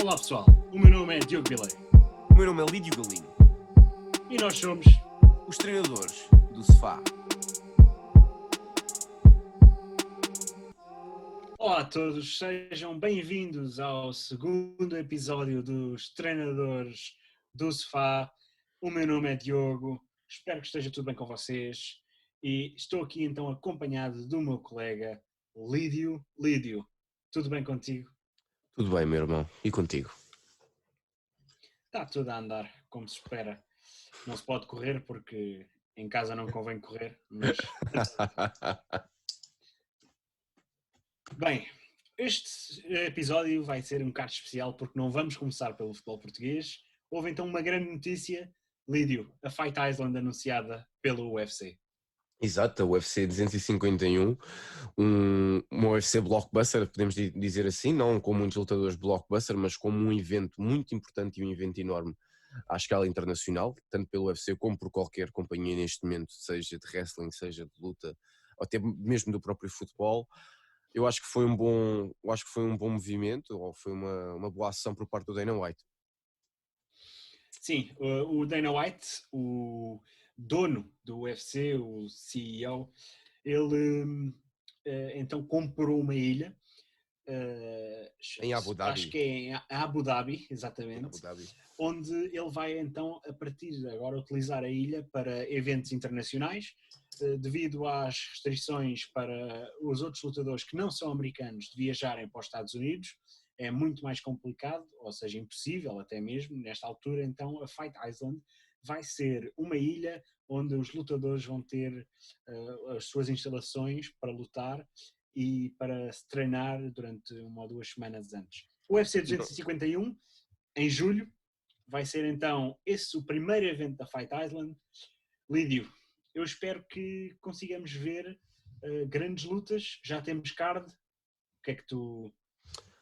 Olá pessoal, o meu nome é Diogo Bilei O meu nome é Lídio Galinho, e nós somos... os treinadores do sofá. Olá a todos, sejam bem-vindos ao segundo episódio dos Treinadores do Sofá. O meu nome é Diogo, espero que esteja tudo bem com vocês e estou aqui então acompanhado do meu colega Lídio. Lídio, tudo bem contigo? Tudo bem, meu irmão, e contigo? Está tudo a andar, como se espera. Não se pode correr porque em casa não convém correr, mas... Bem, este episódio vai ser um bocado especial porque não vamos começar pelo futebol português. Houve então uma grande notícia, Lídio, a Fight Island anunciada pelo UFC. Exato, a UFC 251, uma UFC blockbuster, podemos dizer assim, não com muitos lutadores blockbuster, mas como um evento muito importante e um evento enorme à escala internacional, tanto pelo UFC como por qualquer companhia neste momento, seja de wrestling, seja de luta, ou até mesmo do próprio futebol. Eu acho que foi um bom movimento, ou foi uma boa ação por parte do Dana White. Sim, o Dana White, o dono do UFC, o CEO, ele então comprou uma ilha, Em Abu acho Dhabi. que é em Abu Dhabi, Em Abu exatamente, Dhabi. onde ele vai então, a partir de agora, utilizar a ilha para eventos internacionais, devido às restrições para os outros lutadores que não são americanos de viajarem para os Estados Unidos. É muito mais complicado, ou seja, impossível até mesmo, nesta altura. Então a Fight Island vai ser uma ilha onde os lutadores vão ter as suas instalações para lutar e para se treinar durante 1 ou 2 semanas antes. O UFC 251, em julho, vai ser então esse o primeiro evento da Fight Island. Lídio, eu espero que consigamos ver grandes lutas, já temos card. O que é que tu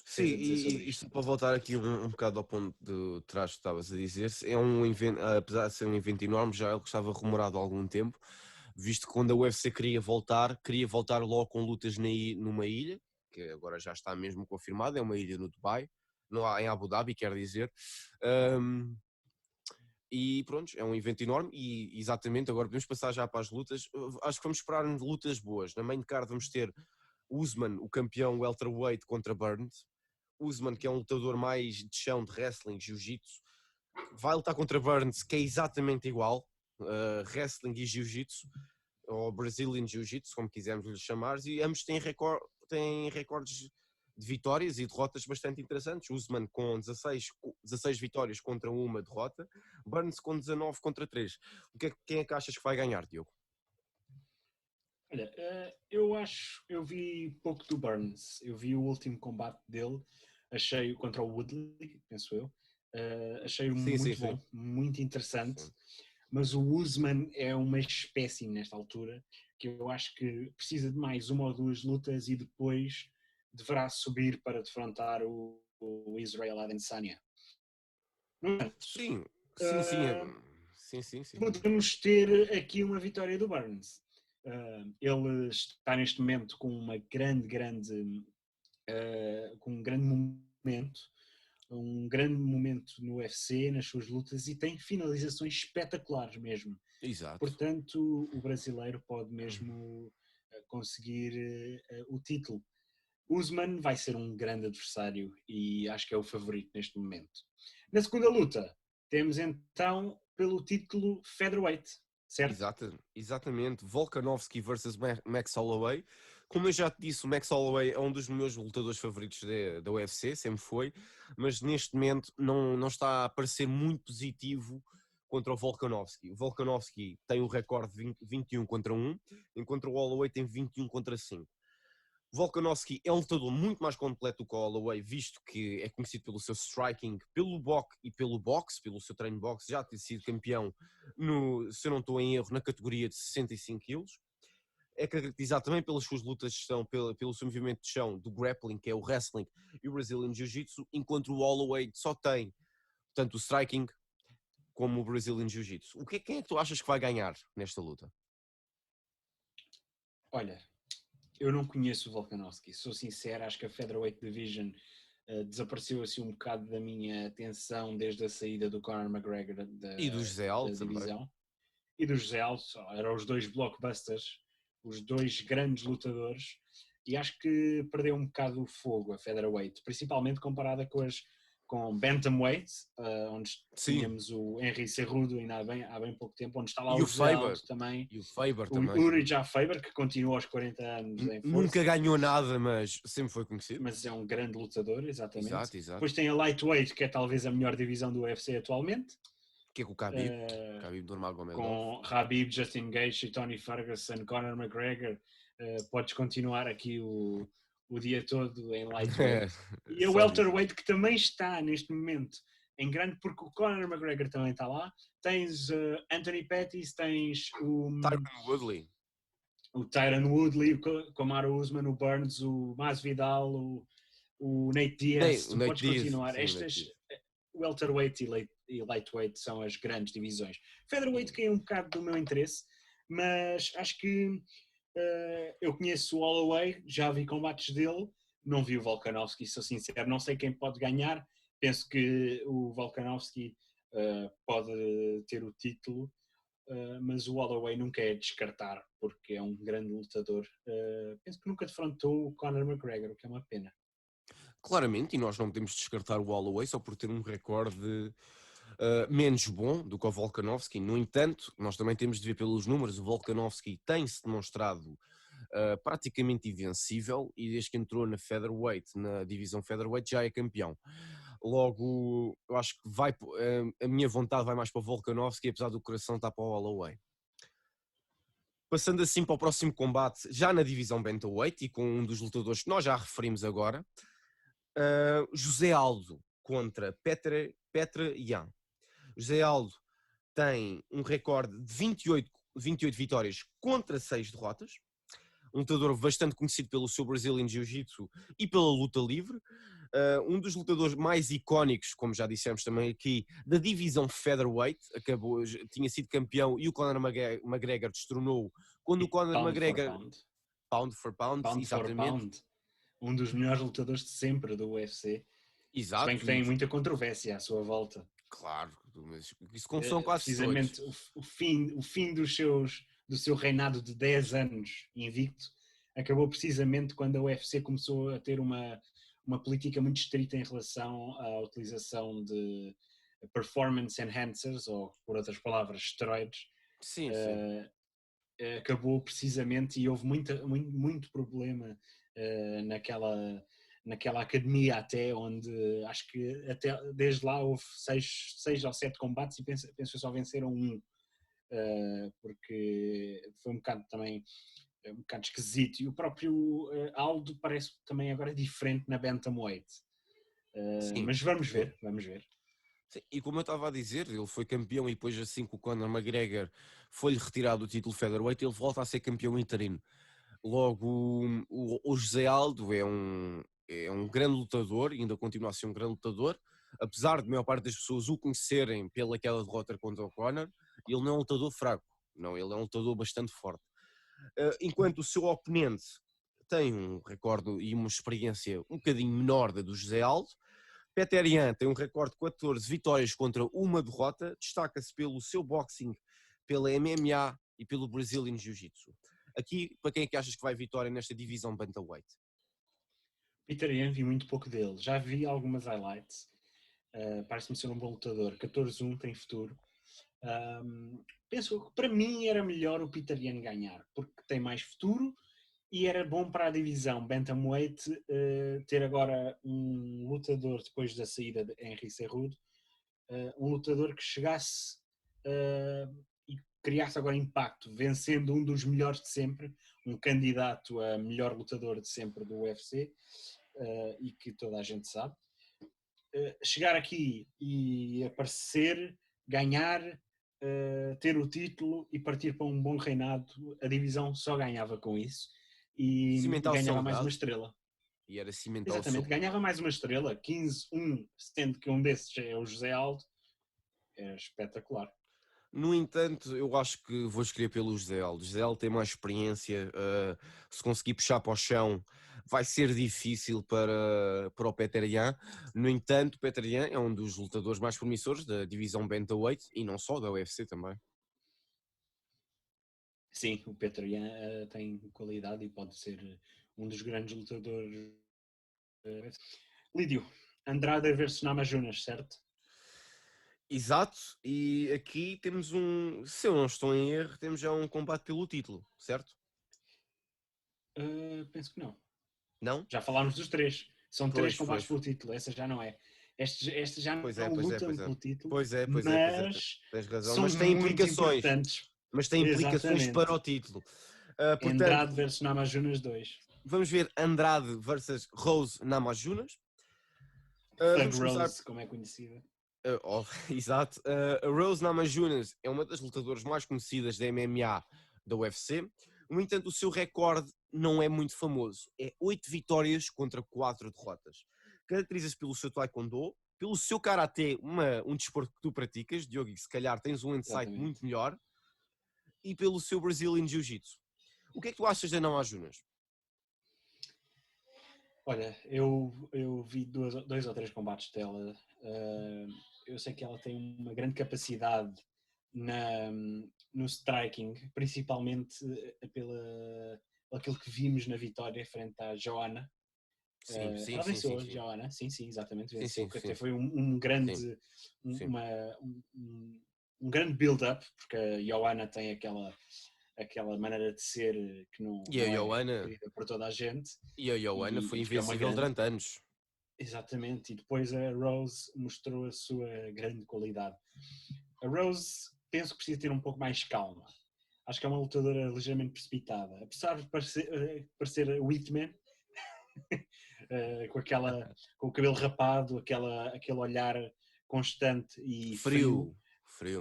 Sim, tens a dizer sobre e isto? isto para voltar aqui um bocado ao ponto de trás que estavas a dizer, é um evento, apesar de ser um evento enorme, já ele estava rumorado há algum tempo, visto que quando a UFC queria voltar logo com lutas numa ilha, que agora já está mesmo confirmada, é uma ilha no Dubai, não há em Abu Dhabi, quer dizer. Um, E pronto, é um evento enorme e exatamente, agora podemos passar já para as lutas. Acho que vamos esperar lutas boas. Na main card vamos ter Usman, o campeão welterweight contra Burns. Usman, que é um lutador mais de chão, de wrestling, jiu-jitsu, vai lutar contra Burns, que é exatamente igual, wrestling e jiu-jitsu, ou Brazilian Jiu-Jitsu, como quisermos lhe chamar, e ambos têm recordes de vitórias e derrotas bastante interessantes. Usman com 16 vitórias contra uma derrota, Burns com 19 contra 3. Quem é que achas que vai ganhar, Diogo? Olha, eu vi pouco do Burns, eu vi o último combate dele, achei contra o Woodley, penso eu, achei-o Sim, sim, muito sim. bom, muito interessante, Sim. mas o Usman é uma espécie nesta altura, que eu acho que precisa de mais 1 ou 2 lutas e depois deverá subir para defrontar o Israel Adesanya. No entanto, Sim, sim, sim, uh, sim, sim, sim. podemos ter aqui uma vitória do Burns. Ele está neste momento com uma com um grande momento no UFC, nas suas lutas, e tem finalizações espetaculares mesmo. Exato. Portanto, o brasileiro pode mesmo conseguir o título. Usman vai ser um grande adversário e acho que é o favorito neste momento. Na segunda luta, temos então pelo título featherweight, certo? Exatamente. Volkanovski versus Max Holloway. Como eu já te disse, o Max Holloway é um dos meus lutadores favoritos da UFC, sempre foi, mas neste momento não está a parecer muito positivo contra o Volkanovski. O Volkanovski tem o recorde de 21 contra 1, enquanto o Holloway tem 21 contra 5. Volkanovski é um lutador muito mais completo do que o Holloway, visto que é conhecido pelo seu striking, pelo boxe e pelo boxe, pelo seu treino de boxe, já ter sido campeão, se eu não estou em erro, na categoria de 65 kg. É caracterizado também pelas suas lutas de chão, pelo seu movimento de chão, do grappling, que é o wrestling, e o Brazilian Jiu-Jitsu, enquanto o Holloway só tem tanto o striking como o Brazilian Jiu-Jitsu. Quem é que tu achas que vai ganhar nesta luta? Olha, eu não conheço o Volkanovski, sou sincero, acho que a Featherweight Division desapareceu assim um bocado da minha atenção desde a saída do Conor McGregor E do José Aldo da também. divisão. E do José Aldo, eram os dois blockbusters, os dois grandes lutadores, e acho que perdeu um bocado o fogo a featherweight, principalmente comparada com bantamweight, onde Sim. tínhamos o Henry Cejudo ainda há bem pouco tempo, onde está lá E o o José Faber. Aldo também, E o Faber o também. Uri Faber, que continua aos 40 anos em força. Nunca ganhou nada, mas sempre foi conhecido. Mas é um grande lutador, exatamente. Exato. Depois tem a lightweight, que é talvez a melhor divisão do UFC atualmente. Que é com o Khabib. Khabib Nurmagomedov. Com Khabib, Justin Gaethje, Tony Ferguson, Conor McGregor. Podes continuar aqui o dia todo em lightweight. E a welterweight, que também está neste momento em grande, porque o Conor McGregor também está lá. Tens Anthony Pettis, tens o Tyron Woodley. O Tyron Woodley, o Kamaru Usman, o Burns, o Masvidal, o Nate Diaz. Tu podes continuar. Sim, estas welterweight e lightweight são as grandes divisões. Featherweight caiu um bocado do meu interesse, mas acho que eu conheço o Holloway, já vi combates dele, não vi o Volkanovski, sou sincero, não sei quem pode ganhar. Penso que o Volkanovski pode ter o título, mas o Holloway nunca é descartar, porque é um grande lutador. Penso que nunca defrontou o Conor McGregor, o que é uma pena. Claramente, e nós não podemos descartar o Holloway só por ter um recorde menos bom do que o Volkanovski. No entanto, nós também temos de ver pelos números, o Volkanovski tem-se demonstrado praticamente invencível e desde que entrou na featherweight, na divisão featherweight, já é campeão. Logo, eu acho que a minha vontade vai mais para o Volkanovski, apesar do coração estar para o Holloway. Passando assim para o próximo combate, já na divisão bantamweight e com um dos lutadores que nós já referimos agora, José Aldo contra Petr Yan. José Aldo tem um recorde de 28 vitórias contra 6 derrotas. Um lutador bastante conhecido pelo seu Brazilian Jiu-Jitsu e pela luta livre. Um dos lutadores mais icónicos, como já dissemos também aqui, da divisão featherweight. Tinha sido campeão e o Conor McGregor destronou quando o Conor McGregor... Pound for pound, exatamente. Um dos melhores lutadores de sempre do UFC. Exato. Se bem que tem muita controvérsia à sua volta. Claro, mas isso são quase precisamente todos. O fim do seu reinado de 10 anos invicto acabou precisamente quando a UFC começou a ter uma política muito estrita em relação à utilização de performance enhancers, ou por outras palavras, esteroides. Sim. Acabou precisamente, e houve muito problema naquela academia até, onde acho que até desde lá houve 6 ou 7 combates e penso que só venceram um, porque foi um bocado também um bocado esquisito. E o próprio Aldo parece também agora diferente na bantamweight. Mas vamos ver. Sim, e como eu estava a dizer, ele foi campeão e depois assim que o Conor McGregor foi-lhe retirado o título featherweight, ele volta a ser campeão interino. Logo, o José Aldo é um grande lutador e ainda continua a ser um grande lutador, apesar de a maior parte das pessoas o conhecerem pelaquela derrota contra o Conor, ele não é um lutador fraco, não, ele é um lutador bastante forte. Enquanto o seu oponente tem um recorde e uma experiência um bocadinho menor da do José Aldo, Petr Yan tem um recorde de 14 vitórias contra uma derrota, destaca-se pelo seu boxing, pela MMA e pelo Brazilian Jiu-Jitsu. Aqui, para quem é que achas que vai vitória nesta divisão bantamweight? Petr Yan, vi muito pouco dele, já vi algumas highlights, parece-me ser um bom lutador, 14-1, tem futuro. Penso que para mim era melhor o Petr Yan ganhar, porque tem mais futuro e era bom para a divisão bantamweight ter agora um lutador, depois da saída de Henry Cejudo, um lutador que chegasse e criasse agora impacto, vencendo um dos melhores de sempre, um candidato a melhor lutador de sempre do UFC, e que toda a gente sabe. Chegar aqui e aparecer, ganhar, ter o título e partir para um bom reinado, a divisão só ganhava com isso e ganhava mais uma estrela. E era cimentar exatamente, ganhava mais uma estrela, 15-1, sendo que um desses é o José Aldo, é espetacular. No entanto, eu acho que vou escolher pelo José Aldo. José Aldo tem mais experiência, se conseguir puxar para o chão, vai ser difícil para o Petr Yan. No entanto, o Petr Yan é um dos lutadores mais promissores da divisão Bantamweight e não só da UFC também. Sim, o Petr Yan tem qualidade e pode ser um dos grandes lutadores. Lídio, Andrade versus Namajunas, certo? Exato, e aqui temos se eu não estou em erro, temos já um combate pelo título, certo? Penso que não. Não? Já falámos dos 3. São 3 combates Pois. pelo título, essa já não é. Este já Pois não lutam pelo título, Pois é. mas Tens razão, são mas tem muito implicações. importantes. Mas tem implicações Exatamente. para o título. Portanto, Andrade versus Namajunas 2. vamos ver Andrade versus Rose Namajunas. Thug Rose, como é conhecida. Exato. A Rose Namajunas é uma das lutadoras mais conhecidas da MMA da UFC. No entanto, o seu recorde não é muito famoso. É 8 vitórias contra 4 derrotas. Caracteriza-se pelo seu taekwondo, pelo seu karaté, um desporto que tu praticas, Diogo, e se calhar tens um insight Exatamente. muito melhor, e pelo seu Brazilian Jiu-Jitsu. O que é que tu achas da Namajunas? Olha, eu vi 2 ou 3 combates dela. Eu sei que ela tem uma grande capacidade no striking, principalmente pelo aquilo que vimos na vitória frente à Joanna. Ela venceu a Joanna, sim, exatamente, venceu, que até foi um grande um grande build-up, porque a Joanna tem aquela maneira de ser que não é querida por toda a gente. E a Joanna foi invencível durante anos. Exatamente, e depois a Rose mostrou a sua grande qualidade. A Rose, penso que precisa ter um pouco mais calma. Acho que é uma lutadora ligeiramente precipitada. Apesar de parecer Whitman, com o cabelo rapado, aquele olhar constante e frio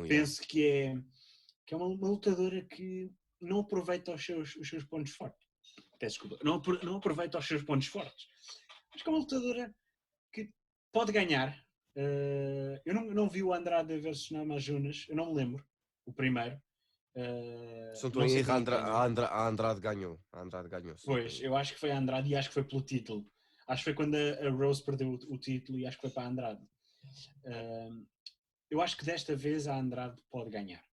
penso que é uma lutadora que não aproveita os seus pontos fortes. Peço desculpa, não aproveita os seus pontos fortes. Acho que é uma lutadora que pode ganhar. Eu não vi o Andrade versus Namajunas, eu não me lembro, o primeiro. Não sei a Andrade ganhou. Pois, eu acho que foi a Andrade e acho que foi pelo título. Acho que foi quando a Rose perdeu o título e acho que foi para a Andrade. Eu acho que desta vez a Andrade pode ganhar.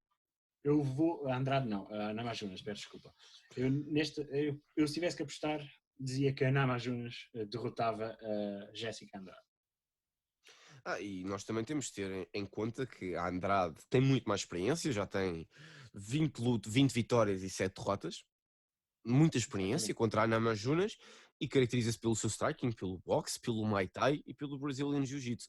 A Andrade não, a Namajunas, peço desculpa. Eu se tivesse que apostar, dizia que a Namajunas derrotava a Jéssica Andrade. E nós também temos de ter em conta que a Andrade tem muito mais experiência, já tem 20 vitórias e 7 derrotas. Muita experiência contra a Namajunas e caracteriza-se pelo seu striking, pelo boxe, pelo Muay Thai e pelo Brazilian Jiu-Jitsu.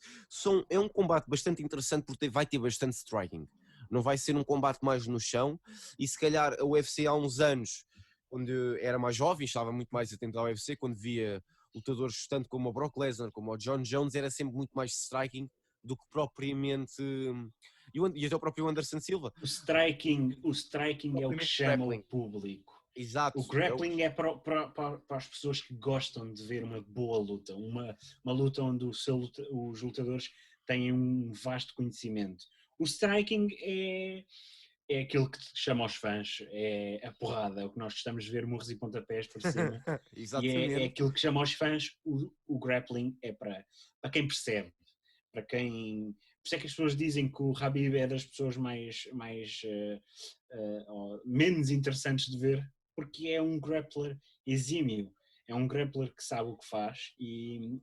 É um combate bastante interessante porque vai ter bastante striking. Não vai ser um combate mais no chão e se calhar a UFC há uns anos, quando era mais jovem, estava muito mais atento à UFC, quando via lutadores tanto como o Brock Lesnar, como o John Jones, era sempre muito mais striking do que propriamente... E até o próprio Anderson Silva. O striking é o que chama o público. Exato. O grappling é para as pessoas que gostam de ver uma boa luta, uma luta onde os lutadores têm um vasto conhecimento. O striking é aquilo que chama aos fãs, é a porrada, é o que nós gostamos de ver, murros e pontapés por cima. E é aquilo que chama aos fãs. O grappling é para quem percebe, para quem... Por isso é que as pessoas dizem que o Khabib é das pessoas menos interessantes de ver, porque é um grappler exímio, é um grappler que sabe o que faz e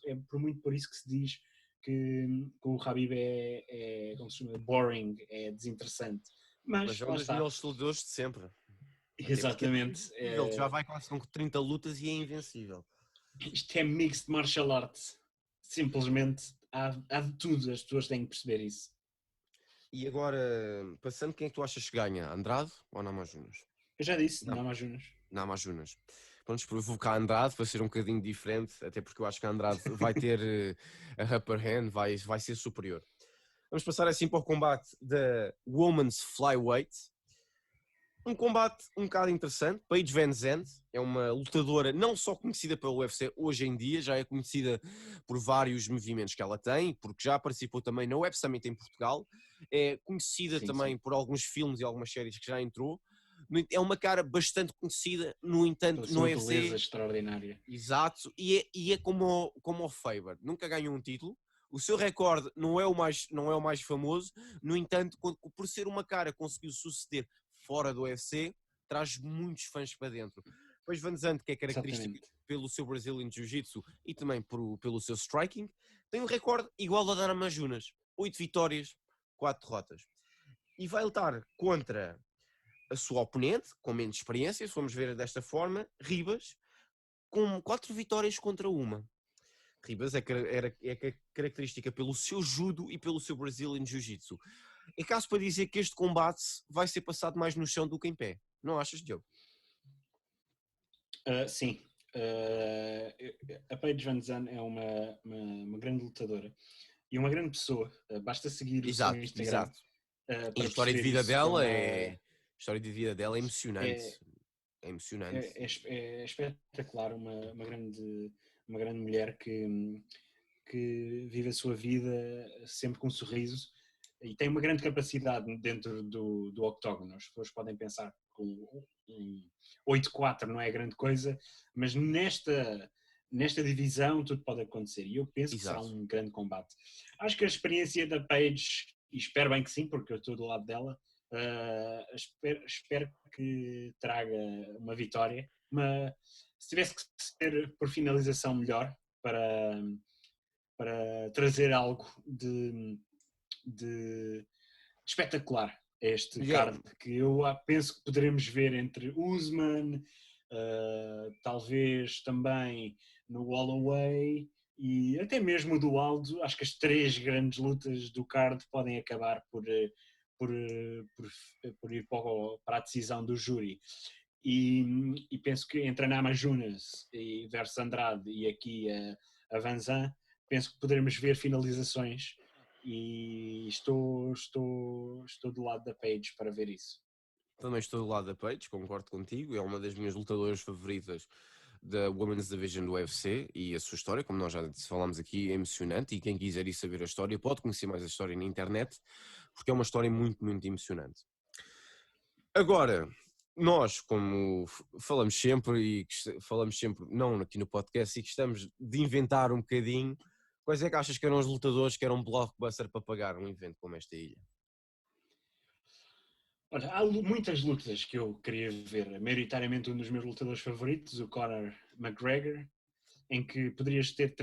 é muito por isso que se diz que o Khabib é como se chama, boring, é desinteressante. Mas é um dos melhores lutadores de sempre. Exatamente. Ele já vai quase com 30 lutas e é invencível. Isto é mixed martial arts. Simplesmente há de tudo, as pessoas têm que perceber isso. E agora, passando, quem é que tu achas que ganha? Andrade ou Namajunas? Eu já disse, Namajunas. Namajunas. Vamos provocar Andrade para ser um bocadinho diferente, até porque eu acho que a Andrade vai ter a upper hand, vai ser superior. Vamos passar assim para o combate da Women's Flyweight. Um combate um bocado interessante. Paige VanZant é uma lutadora não só conhecida pela UFC hoje em dia, já é conhecida por vários movimentos que ela tem, porque já participou também na Web Summit em Portugal, é conhecida também por alguns filmes e algumas séries que já entrou. É uma cara bastante conhecida, no entanto, Pela no sua UFC. beleza extraordinária. Exato, e é como o Faber, nunca ganhou um título. O seu recorde não é o mais famoso, no entanto, por ser uma cara que conseguiu suceder fora do UFC, traz muitos fãs para dentro. Pois Van Zandt, que é característico Exatamente. pelo seu Brazilian Jiu-Jitsu e também pelo seu striking, tem um recorde igual ao da Namajunas, 8 vitórias, 4 derrotas. E vai lutar contra a sua oponente, com menos experiência, se formos ver desta forma, Ribas, com 4 vitórias contra uma. Ribas é característica pelo seu judo e pelo seu Brazilian Jiu-Jitsu. É caso para dizer que este combate vai ser passado mais no chão do que em pé. Não achas, Diogo? Sim. A Paige Van Zandt é uma grande lutadora e uma grande pessoa. Basta seguir o seu Exato, Instagram exato. E a para história de perceber vida isso. dela a história de vida dela é emocionante. É, É emocionante. é espetacular, uma grande mulher que vive a sua vida sempre com um sorriso e tem uma grande capacidade dentro do octógono. As pessoas podem pensar que um 8-4 não é grande coisa, mas nesta divisão tudo pode acontecer e eu penso que será Exato. um grande combate. Acho que a experiência da Paige, e espero bem que sim, porque eu estou do lado dela, espero que traga uma vitória, se tivesse que ser por finalização melhor para trazer algo de espetacular a este card que eu penso que poderemos ver entre Usman, talvez também no Holloway e até mesmo do Aldo. Acho que as 3 grandes lutas do card podem acabar por, por ir para a decisão do júri. E penso que entre a Namajunas versus Andrade e aqui a Van Zandt, penso que poderemos ver finalizações e estou do lado da Paige para ver isso. Também estou do lado da Paige, concordo contigo, é uma das minhas lutadoras favoritas da Women's Division do UFC e a sua história, como nós já falámos aqui, é emocionante e quem quiser ir saber a história pode conhecer mais a história na internet, porque é uma história muito, muito emocionante. Agora, nós, como falamos sempre, não aqui no podcast, e gostamos de inventar um bocadinho, quais é que achas que eram os lutadores que eram um blockbuster para pagar um evento como esta ilha? Olha, há muitas lutas que eu queria ver, maioritariamente um dos meus lutadores favoritos, o Conor McGregor, em que poderias ter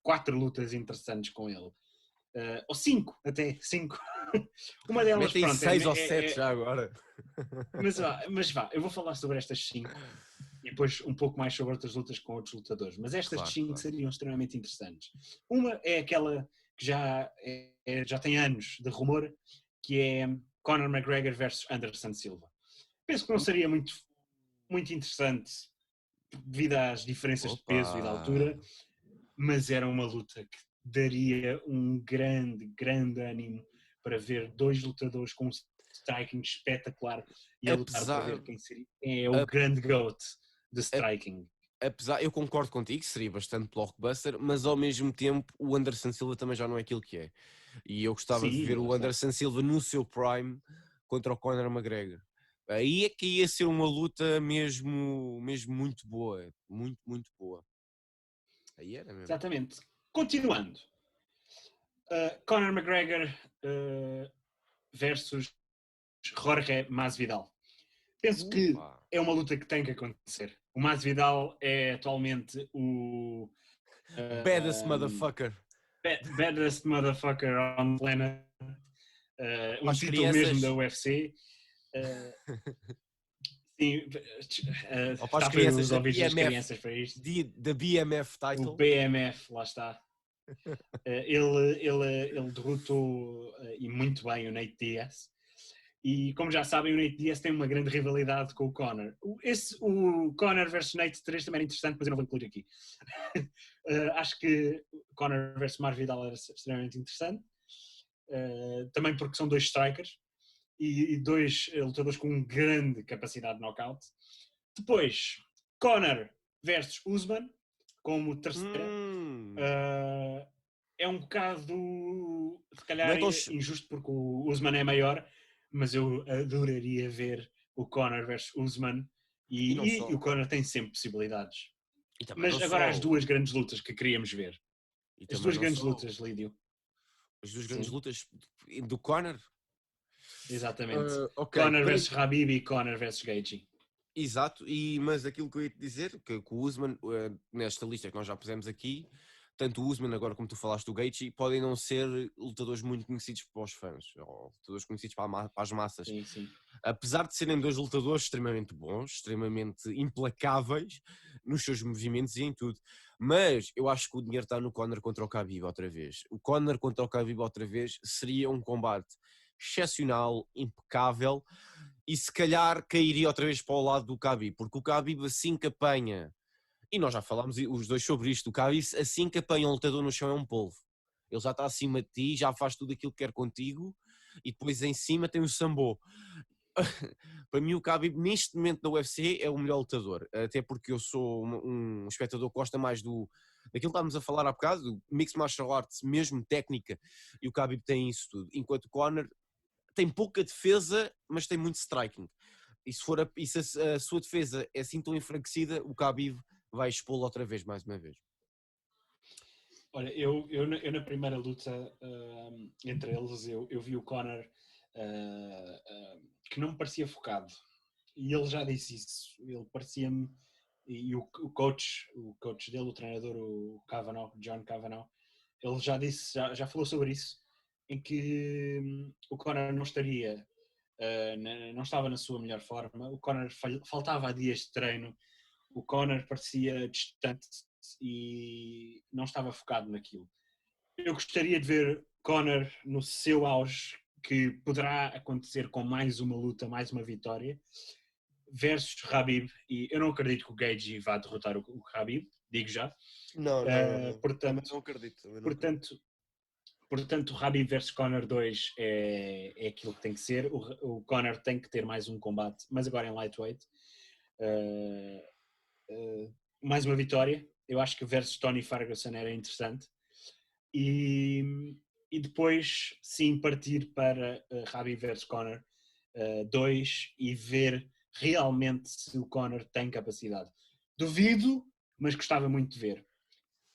4 lutas interessantes com ele. Ou 5, até 5. Uma delas, Metem pronto, 6 ou 7 já agora. mas vá, eu vou falar sobre estas 5 e depois um pouco mais sobre outras lutas com outros lutadores, mas estas Claro, 5 claro. seriam extremamente interessantes. Uma é aquela que já tem anos de rumor, que é Conor McGregor versus Anderson Silva. Penso que não seria muito, muito interessante devido às diferenças de peso e de Opa! altura, mas era uma luta que daria um grande, grande ânimo para ver 2 lutadores com um striking espetacular e a lutar para Apesar, ver quem é o a- grande GOAT de a- striking. eu concordo contigo, seria bastante blockbuster, mas ao mesmo tempo o Anderson Silva também já não é aquilo que é. E eu gostava de Sim, ver lá o está. Anderson Silva no seu prime contra o Conor McGregor. Aí é que ia ser uma luta mesmo, mesmo muito boa. Muito, muito boa. Aí era mesmo. Exatamente. Continuando. Conor McGregor versus Jorge Masvidal. Penso que Upa! é uma luta que tem que acontecer. O Masvidal é atualmente o Baddest motherfucker. baddest motherfucker on the planet. Para Um as título mesmo da crianças. UFC. Sim, Ou para as tapem crianças os da ouvidos das BMF. crianças para isto. Da BMF O title. BMF, lá está. Ele derrotou e muito bem o Nate Diaz. E como já sabem, o Nate Diaz tem uma grande rivalidade com o Conor. O Conor versus Nate 3 também era interessante, mas eu não vou incluir aqui. Acho que Conor versus Masvidal era extremamente interessante. Também porque são 2 strikers e 2 lutadores com grande capacidade de knockout. Depois, Conor versus Usman como terceira. É um bocado, se Não calhar, é tão. injusto porque o Usman é maior, mas eu adoraria ver o Conor versus Usman, E não e só. o Conor tem sempre possibilidades. E também Mas não agora só. as duas grandes lutas que queríamos ver. E As também duas não grandes só. lutas, Lídio. As duas grandes Sim, lutas do Conor. exatamente. Ok, Conor versus Khabib e Conor versus Gaethje. exato, mas aquilo que eu ia te dizer, que o Usman, nesta lista que nós já pusemos aqui, tanto o Usman, agora como tu falaste do Gaethje, podem não ser lutadores muito conhecidos para os fãs, ou lutadores conhecidos para as massas. Sim, sim. Apesar de serem dois lutadores extremamente bons, extremamente implacáveis nos seus movimentos e em tudo. Mas eu acho que o dinheiro está no Conor contra o Khabib outra vez. O Conor contra o Khabib outra vez seria um combate excepcional, impecável, e se calhar cairia outra vez para o lado do Khabib, porque o Khabib assim que apanha, e nós já falámos os dois sobre isto, o Khabib assim que apanha um lutador no chão é um polvo. Ele já está acima de ti, já faz tudo aquilo que quer contigo, e depois em cima tem o Sambo. Para mim o Khabib neste momento da UFC é o melhor lutador, até porque eu sou um espectador que gosta mais daquilo que estávamos a falar há bocado, do Mixed Martial Arts, mesmo técnica, e o Khabib tem isso tudo, enquanto o Conor tem pouca defesa, mas tem muito striking. E se a sua defesa é assim tão enfraquecida, o Khabib vai expô-lo outra vez, mais uma vez. Olha, eu na primeira luta entre eles, eu vi o Conor que não me parecia focado. E ele já disse isso. Ele parecia-me, e o coach dele, o treinador, o Kavanagh, John Kavanagh, ele já disse, já falou sobre isso, em que o Conor não estaria, não estava na sua melhor forma, o Conor faltava dias de treino, o Conor parecia distante e não estava focado naquilo. Eu gostaria de ver Conor no seu auge, que poderá acontecer com mais uma luta, mais uma vitória, versus Khabib, e eu não acredito que o Gaethje vá derrotar o Khabib, digo já. Não. Também Portanto, não acredito. portanto, Khabib versus Conor 2 é aquilo que tem que ser. O Conor tem que ter mais um combate, mas agora em lightweight. Uh, mais uma vitória. Eu acho que versus Tony Ferguson era interessante. E depois, sim, partir para Khabib versus Conor 2 e ver realmente se o Conor tem capacidade. Duvido, mas gostava muito de ver.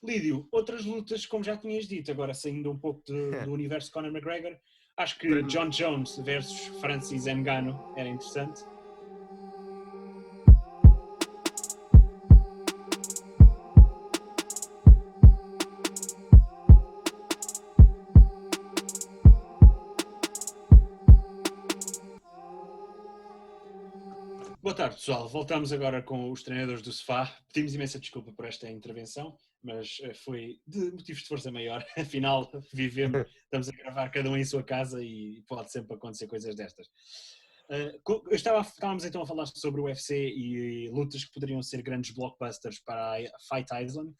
Lídio, outras lutas, como já tinhas dito, agora saindo um pouco do universo Conor McGregor, acho que John Jones versus Francis Ngannou era interessante. Boa tarde, pessoal. Voltamos agora com os treinadores do sofá. Pedimos imensa desculpa por esta intervenção, mas foi de motivos de força maior. Afinal, estamos a gravar cada um em sua casa e pode sempre acontecer coisas destas. Estávamos então a falar sobre o UFC e lutas que poderiam ser grandes blockbusters para a Fight Island.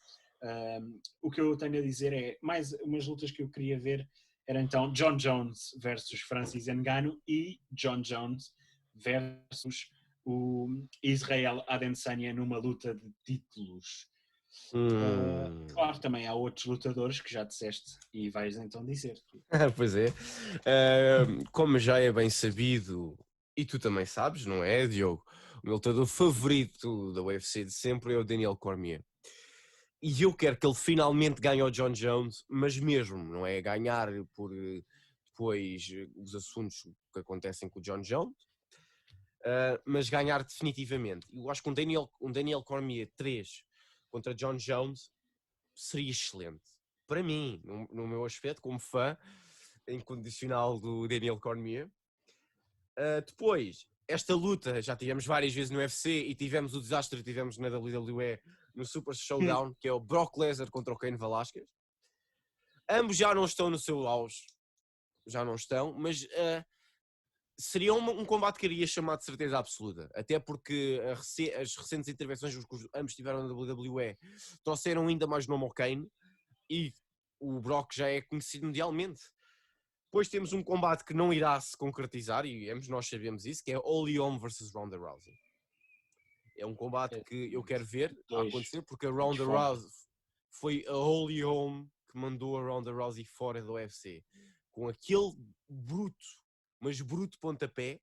O que eu tenho a dizer é, mais umas lutas que eu queria ver era então John Jones versus Francis Ngannou e John Jones versus o Israel Adesanya numa luta de títulos. Claro, também há outros lutadores que já disseste e vais então dizer. Pois é. Como já é bem sabido, e tu também sabes, não é, Diogo? O meu lutador favorito da UFC de sempre é o Daniel Cormier. E eu quero que ele finalmente ganhe ao John Jones, mas mesmo, não é ganhar por depois os assuntos que acontecem com o John Jones, mas ganhar definitivamente. Eu acho que um Daniel Cormier 3 contra John Jones seria excelente. Para mim, no meu aspecto, como fã incondicional do Daniel Cormier. Depois, esta luta já tivemos várias vezes no UFC e tivemos o desastre que tivemos na WWE no Super Showdown, que é o Brock Lesnar contra o Cain Velasquez. Ambos já não estão no seu auge, já não estão, mas seria um combate que iria chamar de certeza absoluta, até porque as recentes intervenções que ambos tiveram na WWE trouxeram ainda mais nome ao Kane e o Brock já é conhecido mundialmente. Depois temos um combate que não irá se concretizar, e ambos nós sabemos isso, que é Holly Holm versus Ronda Rousey. É um combate que eu quero ver acontecer, porque a Ronda Rousey foi a Holly Holm que mandou a Ronda Rousey fora do UFC. Com aquele bruto, mas bruto pontapé,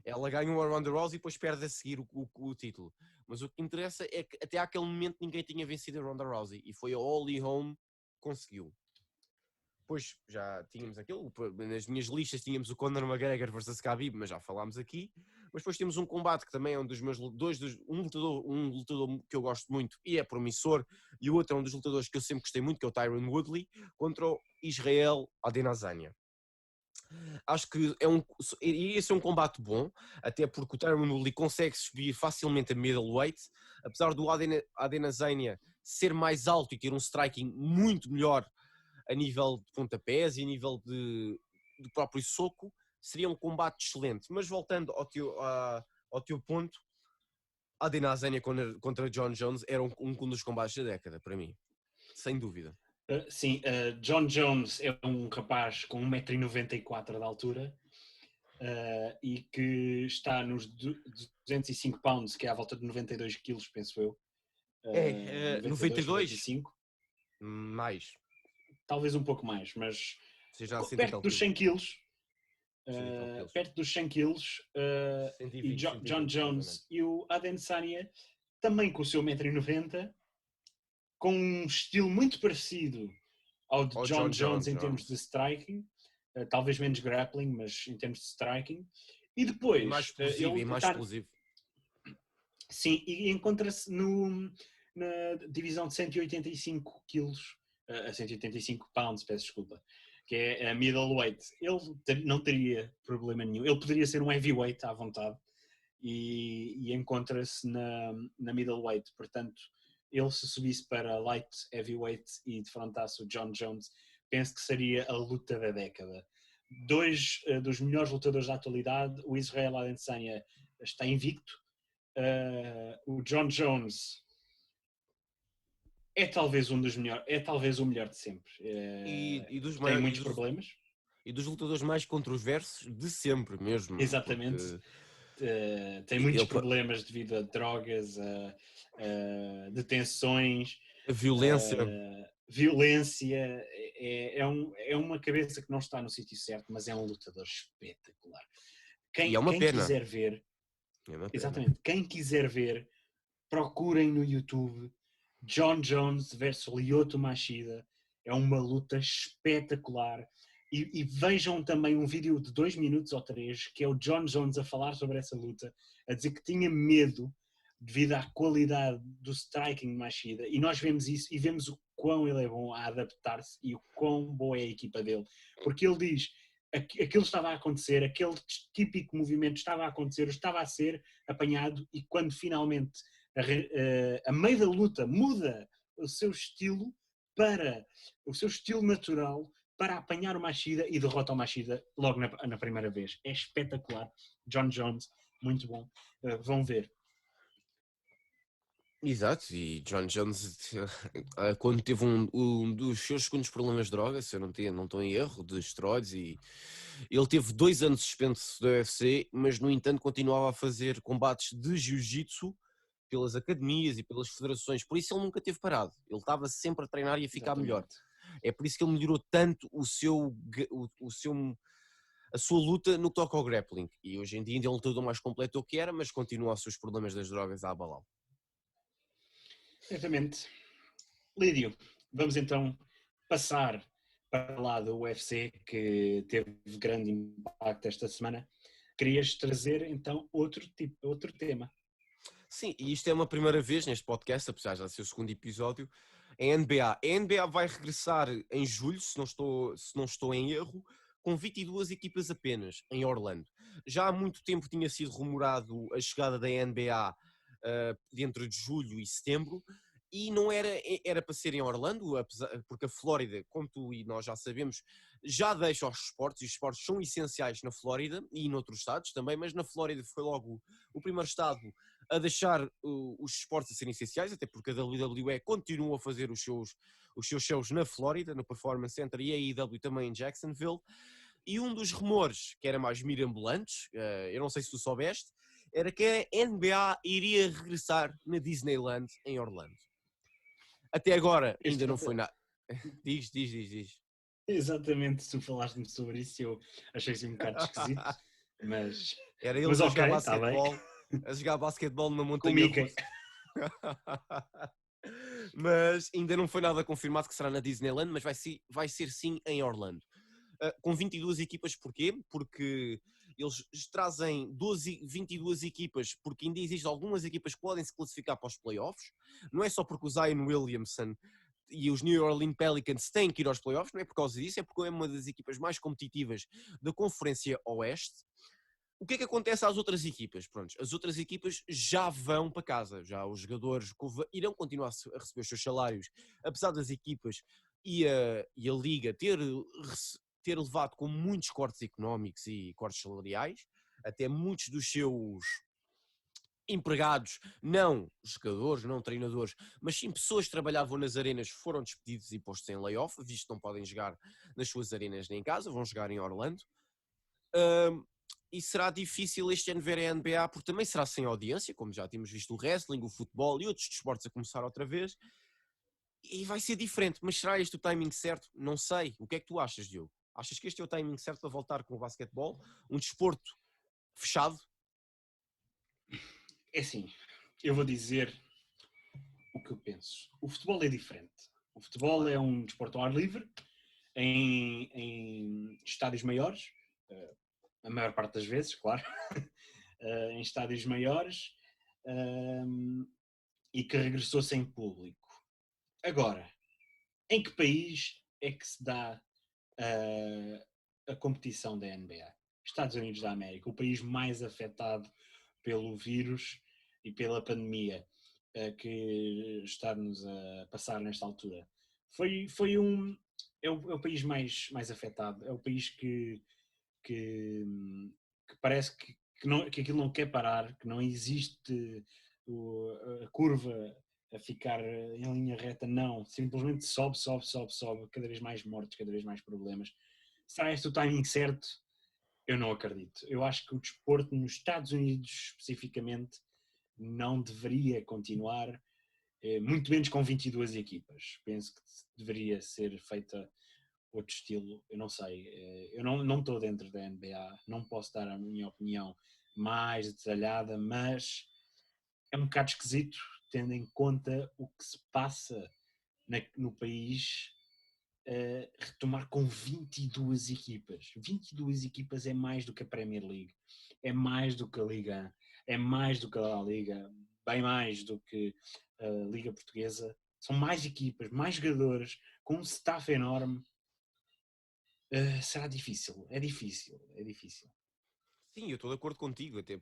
Ela ganhou a Ronda Rousey e depois perde a seguir o título. Mas o que interessa é que até àquele momento ninguém tinha vencido a Ronda Rousey e foi a Holly Holm que conseguiu. Depois já tínhamos aquilo, nas minhas listas tínhamos o Conor McGregor versus Khabib, mas já falámos aqui. Mas depois temos um combate que também é um dos meus um lutador que eu gosto muito e é promissor, e o outro é um dos lutadores que eu sempre gostei muito, que é o Tyron Woodley, contra o Israel Adesanya. Acho que iria ser um combate bom, até porque o Tyron Woodley consegue subir facilmente a middleweight, apesar do Adesanya ser mais alto e ter um striking muito melhor a nível de pontapés e a nível do próprio soco, seria um combate excelente. Mas voltando ao teu ponto, Adesanya contra John Jones era um dos combates da década, para mim. Sem dúvida. Sim, John Jones é um rapaz com 1,94 m de altura e que está nos 205 pounds, que é à volta de 92 kg, penso eu. 92? 95. Mais. Talvez um pouco mais, mas perto dos 100 kg. Perto dos 100 kg. E John Jones e o Adesanya, também com o seu 1,90 m, com um estilo muito parecido ao de John Jones em termos de striking, talvez menos grappling, mas em termos de striking. E depois... E mais explosivo. Sim, e encontra-se na divisão de 185 quilos, 185 pounds, peço desculpa, que é a middleweight. Ele não teria problema nenhum. Ele poderia ser um heavyweight à vontade e encontra-se na middleweight. Portanto, ele se subisse para light heavyweight e defrontasse o John Jones, penso que seria a luta da década. Dois dos melhores lutadores da atualidade, o Israel Adesanya está invicto, o John Jones é talvez um dos melhores, é talvez o melhor de sempre. Tem muitos problemas. E dos lutadores mais controversos de sempre mesmo. Exatamente. Tem muitos problemas devido a drogas, a detenções, a violência. Violência. É uma cabeça que não está no sítio certo, mas é um lutador espetacular. E é uma pena. Quiser ver, exatamente, quem quiser ver, procurem no YouTube John Jones versus Lyoto Machida. É uma luta espetacular. E vejam também um vídeo de 2 minutos ou 3, que é o John Jones a falar sobre essa luta, a dizer que tinha medo devido à qualidade do striking de Machida. E nós vemos isso e vemos o quão ele é bom a adaptar-se e o quão boa é a equipa dele. Porque ele diz, aquilo estava a acontecer, aquele típico movimento estava a acontecer, estava a ser apanhado, e quando finalmente a meio da luta muda o seu estilo natural para apanhar o Machida e derrota o Machida logo na primeira vez. É espetacular. John Jones, muito bom. Vão ver. Exato, e John Jones, quando teve um dos seus segundos problemas de droga, se eu não estou em erro, de esteroides, e ele teve 2 anos suspenso da UFC, mas no entanto continuava a fazer combates de jiu-jitsu pelas academias e pelas federações, por isso ele nunca teve parado, ele estava sempre a treinar e a ficar melhor. É por isso que ele melhorou tanto a sua luta no que toca ao grappling, e hoje em dia ainda é um lutador mais completo do que era, mas continua os seus problemas das drogas a abalá-lo. Exatamente. Lídio, vamos então passar para lá do UFC, que teve grande impacto esta semana. Querias trazer então outro tema. Sim, e isto é uma primeira vez neste podcast, apesar de já ser o segundo episódio, é a NBA. A NBA vai regressar em julho, se não estou em erro, com 22 equipas apenas, em Orlando. Já há muito tempo tinha sido rumorado a chegada da NBA dentro de julho e setembro, e não era para ser em Orlando, porque a Flórida, como tu e nós já sabemos, já deixa os esportes, e os esportes são essenciais na Flórida e noutros estados também, mas na Flórida foi logo o primeiro estado a deixar os esportes a serem essenciais, até porque a WWE continua a fazer os seus shows na Flórida, no Performance Center, e a AEW também em Jacksonville. E um dos rumores, que era mais mirabolantes, eu não sei se tu soubeste, era que a NBA iria regressar na Disneyland em Orlando. Até agora ainda não foi nada. Diz. Exatamente, tu falaste-me sobre isso e eu achei isso um bocado esquisito. Mas, Era eles mas a jogar ok, está bem. basquetebol numa Com o montanha Mickey. russa. Mas ainda não foi nada confirmado que será na Disneyland, mas vai ser sim em Orlando. Com 22 equipas, porquê? Porque eles trazem 22 equipas, porque ainda existem algumas equipas que podem se classificar para os playoffs. Não é só porque o Zion Williamson e os New Orleans Pelicans têm que ir aos playoffs, não é por causa disso, é porque é uma das equipas mais competitivas da Conferência Oeste. O que é que acontece às outras equipas? Pronto, as outras equipas já vão para casa, já os jogadores irão continuar a receber os seus salários, apesar das equipas e a Liga ter levado com muitos cortes económicos e cortes salariais, até muitos dos seus empregados, não jogadores, não treinadores, mas sim pessoas que trabalhavam nas arenas foram despedidos e postos em layoff, visto que não podem jogar nas suas arenas nem em casa, vão jogar em Orlando. E será difícil este ano ver a NBA, porque também será sem audiência, como já tínhamos visto o wrestling, o futebol e outros desportos a começar outra vez. E vai ser diferente, mas será este o timing certo? Não sei. O que é que tu achas, Diogo? Achas que este é o timing certo para voltar com o basquetebol? Um desporto fechado? É assim, eu vou dizer o que eu penso. O futebol é diferente. O futebol é um desporto ao ar livre, em estádios maiores, a maior parte das vezes, claro, em estádios maiores, e que regressou sem público. Agora, em que país é que se dá a competição da NBA? Estados Unidos da América, o país mais afetado pelo vírus e pela pandemia que está-nos a passar nesta altura. É o país mais afetado, é o país que, que parece que aquilo não quer parar, que não existe a curva a ficar em linha reta, não, simplesmente sobe, cada vez mais mortes, cada vez mais problemas. Será este o timing certo? Eu não acredito. Eu acho que o desporto nos Estados Unidos, especificamente, não deveria continuar, muito menos com 22 equipas. Penso que deveria ser feita outro estilo, eu não sei. Eu não estou dentro da NBA, não posso dar a minha opinião mais detalhada, mas é um bocado esquisito, tendo em conta o que se passa no país, retomar com 22 equipas. 22 equipas é mais do que a Premier League, é mais do que a Liga, é mais do que a Liga, bem mais do que a Liga Portuguesa. São mais equipas, mais jogadores, com um staff enorme. Será difícil, é difícil, é difícil. Sim, eu estou de acordo contigo, até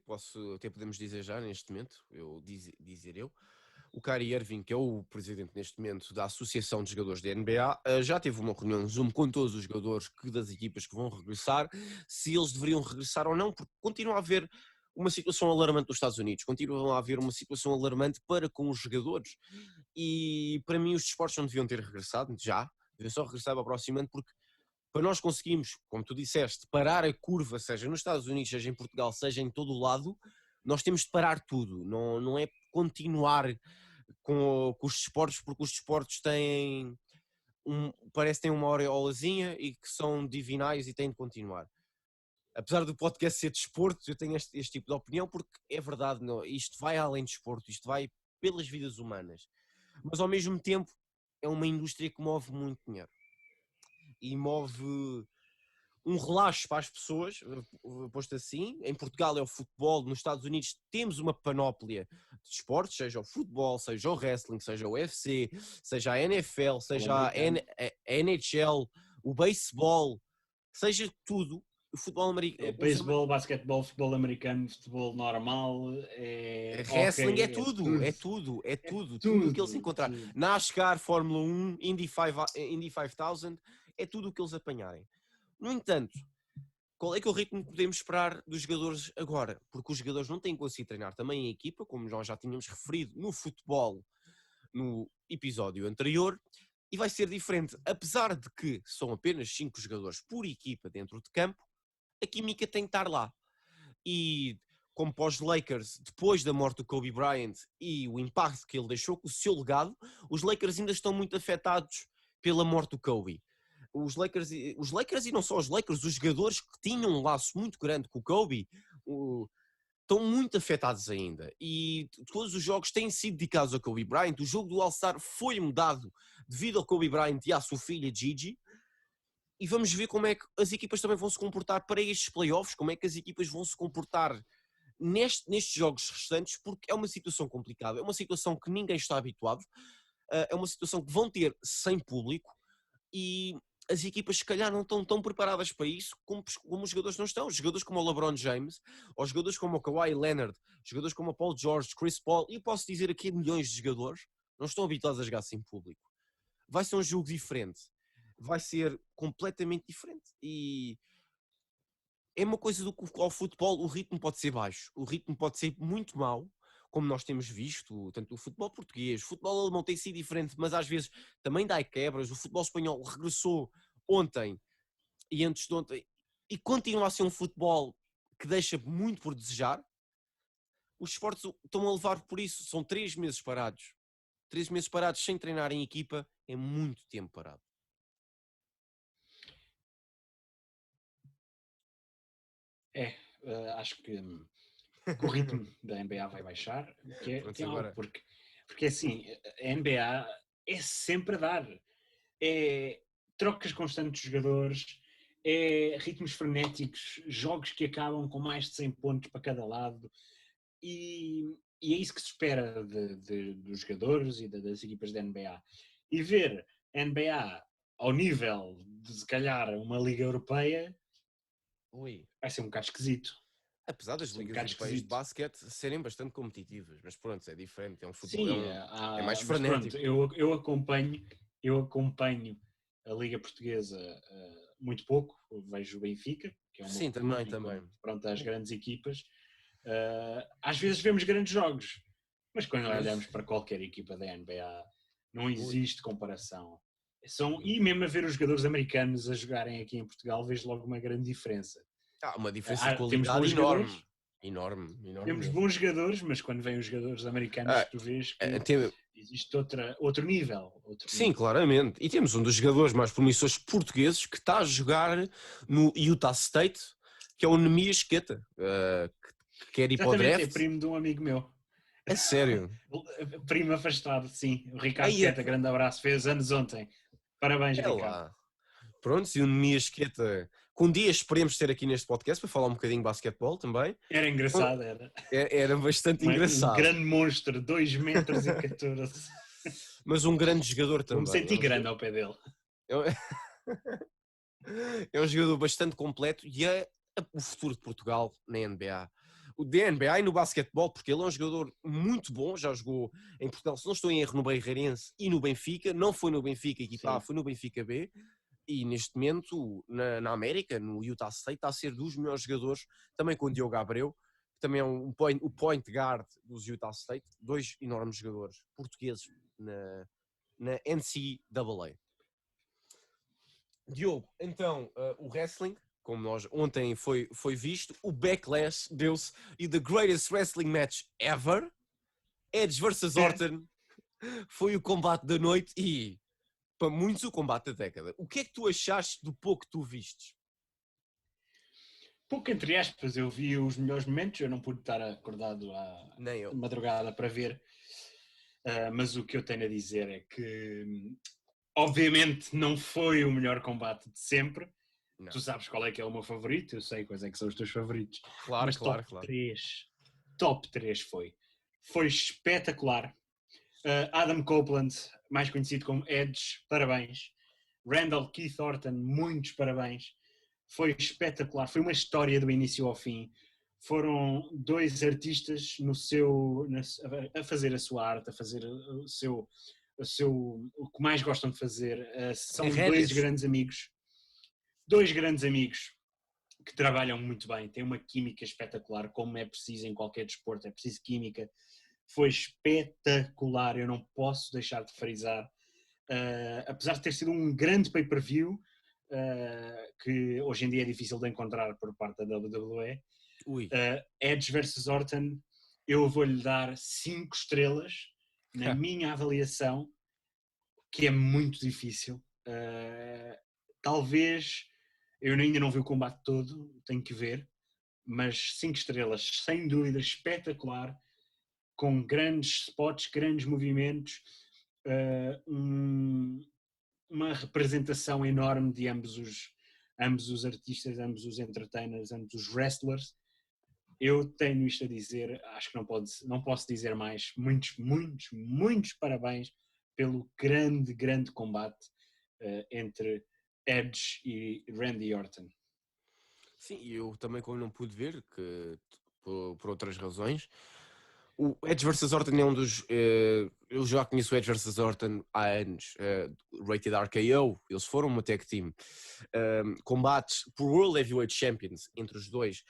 podemos dizer já neste momento, dizer eu, o Kyrie Irving, que é o presidente neste momento da Associação de Jogadores da NBA, já teve uma reunião Zoom com todos os jogadores das equipas que vão regressar, se eles deveriam regressar ou não, porque continua a haver uma situação alarmante nos Estados Unidos, continua a haver uma situação alarmante para com os jogadores, e para mim os desportos não deviam ter regressado já, deviam só regressar para o próximo ano, porque para nós conseguirmos, como tu disseste, parar a curva, seja nos Estados Unidos, seja em Portugal, seja em todo o lado, nós temos de parar tudo, não é continuar com os desportos, porque os desportos têm, parece que têm uma aureolazinha e que são divinais e têm de continuar. Apesar do podcast ser desporto, eu tenho este tipo de opinião, porque é verdade, não, isto vai além de desporto, isto vai pelas vidas humanas. Mas ao mesmo tempo é uma indústria que move muito dinheiro. E move um relaxo para as pessoas, posto assim. Em Portugal é o futebol, nos Estados Unidos temos uma panóplia de esportes, seja o futebol, seja o wrestling, seja o UFC, seja a NFL, seja a NHL, o beisebol, seja tudo. O futebol americano, beisebol, basquetebol, futebol americano, futebol normal, wrestling, hockey, tudo o que eles encontrarem. NASCAR, Fórmula 1, Indy 5000, é tudo o que eles apanharem. No entanto, qual é que é o ritmo que podemos esperar dos jogadores agora? Porque os jogadores não têm conseguido treinar também em equipa, como nós já tínhamos referido no futebol no episódio anterior, e vai ser diferente. Apesar de que são apenas 5 jogadores por equipa dentro de campo, a química tem que estar lá. E como para os Lakers, depois da morte do Kobe Bryant e o impacto que ele deixou com o seu legado, os Lakers ainda estão muito afetados pela morte do Kobe. os Lakers e não só os Lakers, os jogadores que tinham um laço muito grande com o Kobe, estão muito afetados ainda. E todos os jogos têm sido dedicados a Kobe Bryant. O jogo do All-Star foi mudado devido ao Kobe Bryant e à sua filha Gigi. E vamos ver como é que as equipas também vão se comportar para estes playoffs, como é que as equipas vão se comportar nestes jogos restantes, porque é uma situação complicada, é uma situação que ninguém está habituado, é uma situação que vão ter sem público e as equipas se calhar não estão tão preparadas para isso como os jogadores não estão. Jogadores como o LeBron James, ou jogadores como o Kawhi Leonard, jogadores como o Paul George, Chris Paul, e posso dizer aqui milhões de jogadores, não estão habituados a jogar sem público. Vai ser um jogo diferente. Vai ser completamente diferente. E é uma coisa do que ao futebol o ritmo pode ser baixo. O ritmo pode ser muito mau, como nós temos visto, tanto o futebol português, o futebol alemão tem sido diferente, mas às vezes também dá quebras. O futebol espanhol regressou ontem e antes de ontem e continua a ser um futebol que deixa muito por desejar. Os esportes estão a levar por isso. São 3 meses parados. 3 meses parados sem treinar em equipa é muito tempo parado. Acho que o ritmo da NBA vai baixar, que é algo, porque assim, a NBA é sempre a dar. É trocas constantes de jogadores, é ritmos frenéticos, jogos que acabam com mais de 100 pontos para cada lado, e é isso que se espera dos jogadores e das equipas da NBA. E ver a NBA ao nível de, se calhar, uma liga europeia, vai ser um bocado esquisito. Apesar das ligas europeias de basquete serem bastante competitivas, mas pronto, é diferente, é um futebol, sim, é mais frenético. Pronto, eu acompanho a Liga Portuguesa muito pouco, vejo o Benfica, que é Sim, clube, também. Pronto, as grandes equipas. Às vezes vemos grandes jogos, mas quando olhamos para qualquer equipa da NBA, não existe comparação. E mesmo a ver os jogadores americanos a jogarem aqui em Portugal, vejo logo uma grande diferença. Uma diferença de Temos qualidade bons enorme. jogadores, Enorme temos mesmo. bons jogadores, mas quando vêm os jogadores americanos, tu vês que existe outro nível. Sim, claramente. E temos um dos jogadores mais promissores portugueses que está a jogar no Utah State, que é o Nemias Queta, que quer ir para o draft. É primo de um amigo meu. É sério? Primo afastado, sim. O Ricardo Queta, grande abraço, fez anos ontem. Parabéns, Ricardo. Lá. Pronto, e o Nemias Queta, que um dia esperemos ter aqui neste podcast para falar um bocadinho de basquetebol também. Era engraçado, era. Era bastante engraçado. Um grande monstro, 2 metros e 14. Mas um grande jogador também. Vou me sentir grande ao pé dele. É um jogador bastante completo e é o futuro de Portugal na NBA. O da NBA e no basquetebol, porque ele é um jogador muito bom, já jogou em Portugal, se não estou em erro, no Beira-Reirense e no Benfica. Não foi no Benfica equipa A, foi no Benfica B. E neste momento, na América, no Utah State, está a ser dos melhores jogadores, também com o Diogo Abreu, que também é o point guard dos Utah State, 2 enormes jogadores portugueses na NCAA. Diogo, então, o wrestling, como nós ontem foi visto, o Backlash deu-se e the greatest wrestling match ever, Edge vs Orton, foi o combate da noite e, para muitos, o combate da década. O que é que tu achaste do pouco que tu vistes? Pouco entre aspas, eu vi os melhores momentos, eu não pude estar acordado à madrugada para ver, mas o que eu tenho a dizer é que obviamente não foi o melhor combate de sempre. Não. Tu sabes qual é que é o meu favorito, eu sei quais é que são os teus favoritos. Claro, mas claro. Top 3 foi espetacular. Adam Copeland, mais conhecido como Edge, parabéns. Randall Keith Orton, muitos parabéns. Foi espetacular, foi uma história do início ao fim. Foram 2 artistas a fazer a sua arte, a fazer o que mais gostam de fazer. São 2 grandes amigos. 2 grandes amigos que trabalham muito bem, têm uma química espetacular, como é preciso em qualquer desporto, é preciso química. Foi espetacular, eu não posso deixar de frisar. Apesar de ter sido um grande pay-per-view, que hoje em dia é difícil de encontrar por parte da WWE, Edge vs Orton, eu vou-lhe dar 5 estrelas na minha avaliação, que é muito difícil. talvez, eu ainda não vi o combate todo, tenho que ver, mas 5 estrelas, sem dúvida, espetacular, com grandes spots, grandes movimentos, uma representação enorme de ambos os artistas, ambos os entertainers, ambos os wrestlers. Eu tenho isto a dizer, acho que não posso dizer mais. Muitos parabéns pelo grande combate entre Edge e Randy Orton. Sim, eu também, como não pude ver, que por outras razões, o Edge vs Orton é um dos. Eu já conheço o Edge vs Orton há anos. Rated RKO, eles foram uma tag team. Combates por World Heavyweight Champions entre os dois.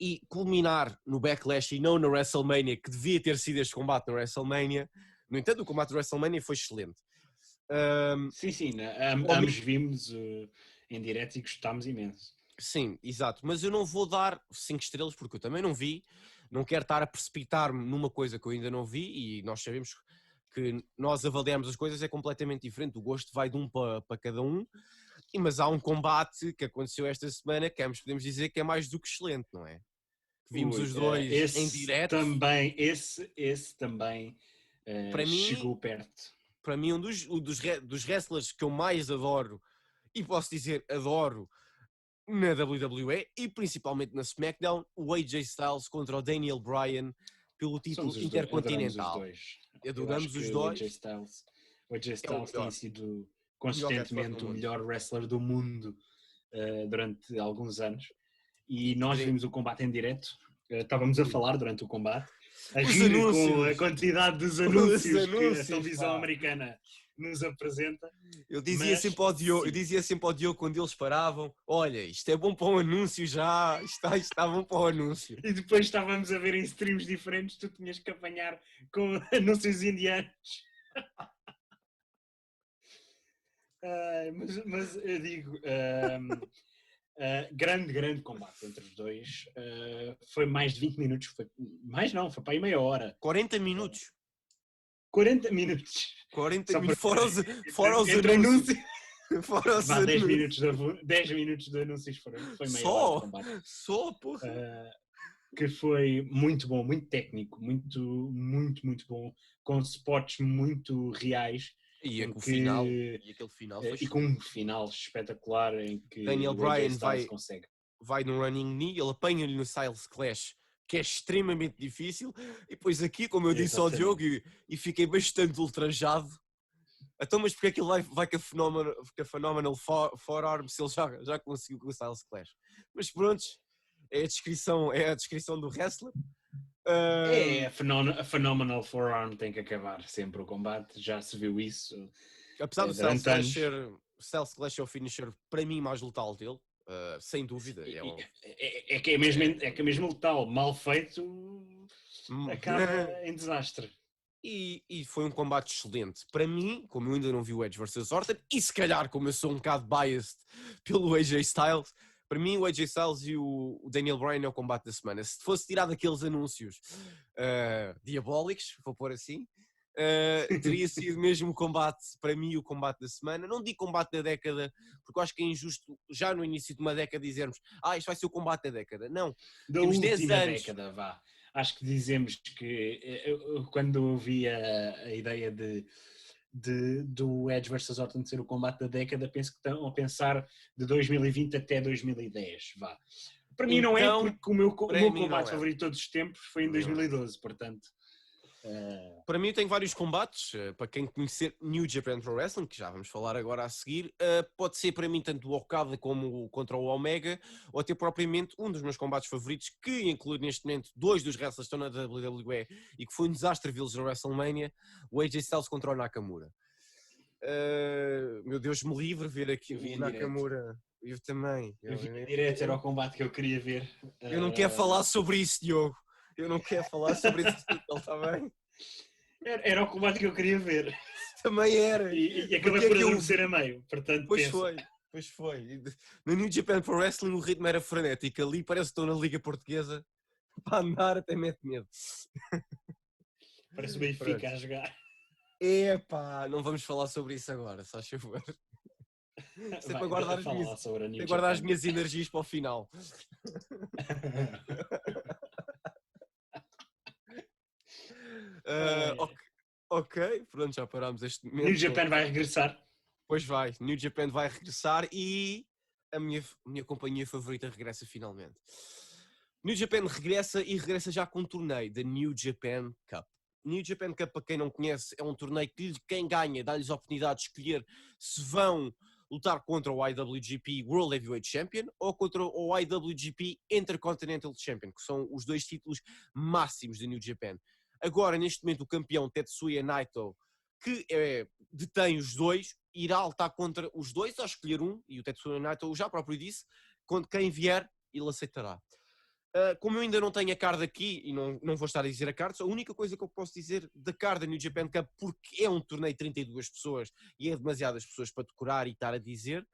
E culminar no Backlash e não na WrestleMania, que devia ter sido este combate na WrestleMania. No entanto, o combate da WrestleMania foi excelente. Sim, ambos vimos em direto e gostámos imenso. Sim, exato, mas eu não vou dar 5 estrelas porque eu também não vi, não quero estar a precipitar-me numa coisa que eu ainda não vi e nós sabemos que nós avaliamos as coisas é completamente diferente, o gosto vai de um para cada um, mas há um combate que aconteceu esta semana que podemos dizer que é mais do que excelente, não é? Vimos os dois em direto. Esse também Para chegou mim, perto. Para mim um dos wrestlers que eu mais adoro, e posso dizer adoro, na WWE e principalmente na SmackDown, o AJ Styles contra o Daniel Bryan pelo título intercontinental. Adoramos os dois. O AJ Styles tem sido consistentemente o melhor wrestler do mundo durante alguns anos. E nós vimos o combate em direto. Estávamos a falar durante o combate, a rir com a quantidade dos anúncios que a televisão americana nos apresenta. Eu dizia sempre ao Diogo quando eles paravam: olha, isto é bom para um anúncio já, está bom para o anúncio. E depois estávamos a ver em streams diferentes, tu tinhas que apanhar com anúncios indianos. Mas eu digo, grande combate entre os dois. Foi mais de 20 minutos, foi para aí meia hora. 40 minutos. 40 minutos. 40 minutos, fora os anúncios. Fora os anúncios. 10 minutos de anúncios foi meia hora de combate. Só, porra. Que foi muito bom, muito técnico, muito bom, com spots muito reais. E aquele final foi e com um final espetacular em que Daniel Bryan consegue. Vai no running knee, ele apanha-lhe no Styles Clash, que é extremamente difícil, e depois aqui, como eu disse ao Diogo, e fiquei bastante ultrajado. Então, mas porque é que ele vai com a Phenomenal Forearm se ele já conseguiu com o Styles Clash? Mas pronto, é a descrição do wrestler. A Phenomenal Forearm tem que acabar sempre o combate, já se viu isso. Apesar do Styles Clash é o finisher para mim mais letal dele, sem dúvida. É que é mesmo letal, mal feito acaba em desastre. E foi um combate excelente. Para mim, como eu ainda não vi o Edge vs Orton, e se calhar como eu sou um bocado biased pelo AJ Styles, para mim o AJ Styles e o Daniel Bryan é o combate da semana. Se fosse tirar daqueles anúncios diabólicos, vou pôr assim, teria sido mesmo o combate, para mim, o combate da semana. Não digo combate da década, porque eu acho que é injusto já no início de uma década dizermos isto vai ser o combate da década. Não, da temos 10 anos. Década, vá. Acho que dizemos que quando eu vi a ideia do Edge vs Orton ser o combate da década, penso que estão a pensar de 2020 até 2010, vá. Para mim não é, porque o meu combate favorito de todos os tempos foi em 2012, portanto. Para mim tem vários combates, para quem conhecer New Japan Pro Wrestling, que já vamos falar agora a seguir, pode ser para mim tanto o Okada como contra o Omega, ou até propriamente um dos meus combates favoritos, que inclui neste momento 2 dos wrestlers que estão na WWE e que foi um desastre vê-los na WrestleMania, o AJ Styles contra o Nakamura. Meu Deus, me livre ver aqui o Nakamura. Eu também. Eu vi em direto, era o combate que eu queria ver. Eu não quero falar sobre isso, Diogo. Eu não quero falar sobre esse título, está bem? Era o combate que eu queria ver. Também era. E acabei por adormecer a meio. Portanto, Pois foi. No New Japan Pro Wrestling o ritmo era frenético. Ali parece que estou na Liga Portuguesa. Para andar até mete medo. Parece o Benfica a jogar. Epá, não vamos falar sobre isso agora, só favor. Isto é para guardar as Japan. minhas energias para o final. Ok, pronto, já parámos este momento. New Japan vai regressar. Pois vai, New Japan vai regressar e a minha companhia favorita regressa finalmente. New Japan regressa e regressa já com um torneio da New Japan Cup. New Japan Cup, para quem não conhece, é um torneio que quem ganha dá-lhes a oportunidade de escolher se vão lutar contra o IWGP World Heavyweight Champion ou contra o IWGP Intercontinental Champion, que são os dois títulos máximos da New Japan. Agora, neste momento, o campeão Tetsuya Naito, que detém os dois, irá lutar contra os dois ou escolher um, e o Tetsuya Naito já próprio disse, quando quem vier, ele aceitará. Como eu ainda não tenho a card aqui e não vou estar a dizer a card, a única coisa que eu posso dizer da card da New Japan Cup, porque é um torneio de 32 pessoas e é demasiadas pessoas para decorar e estar a dizer,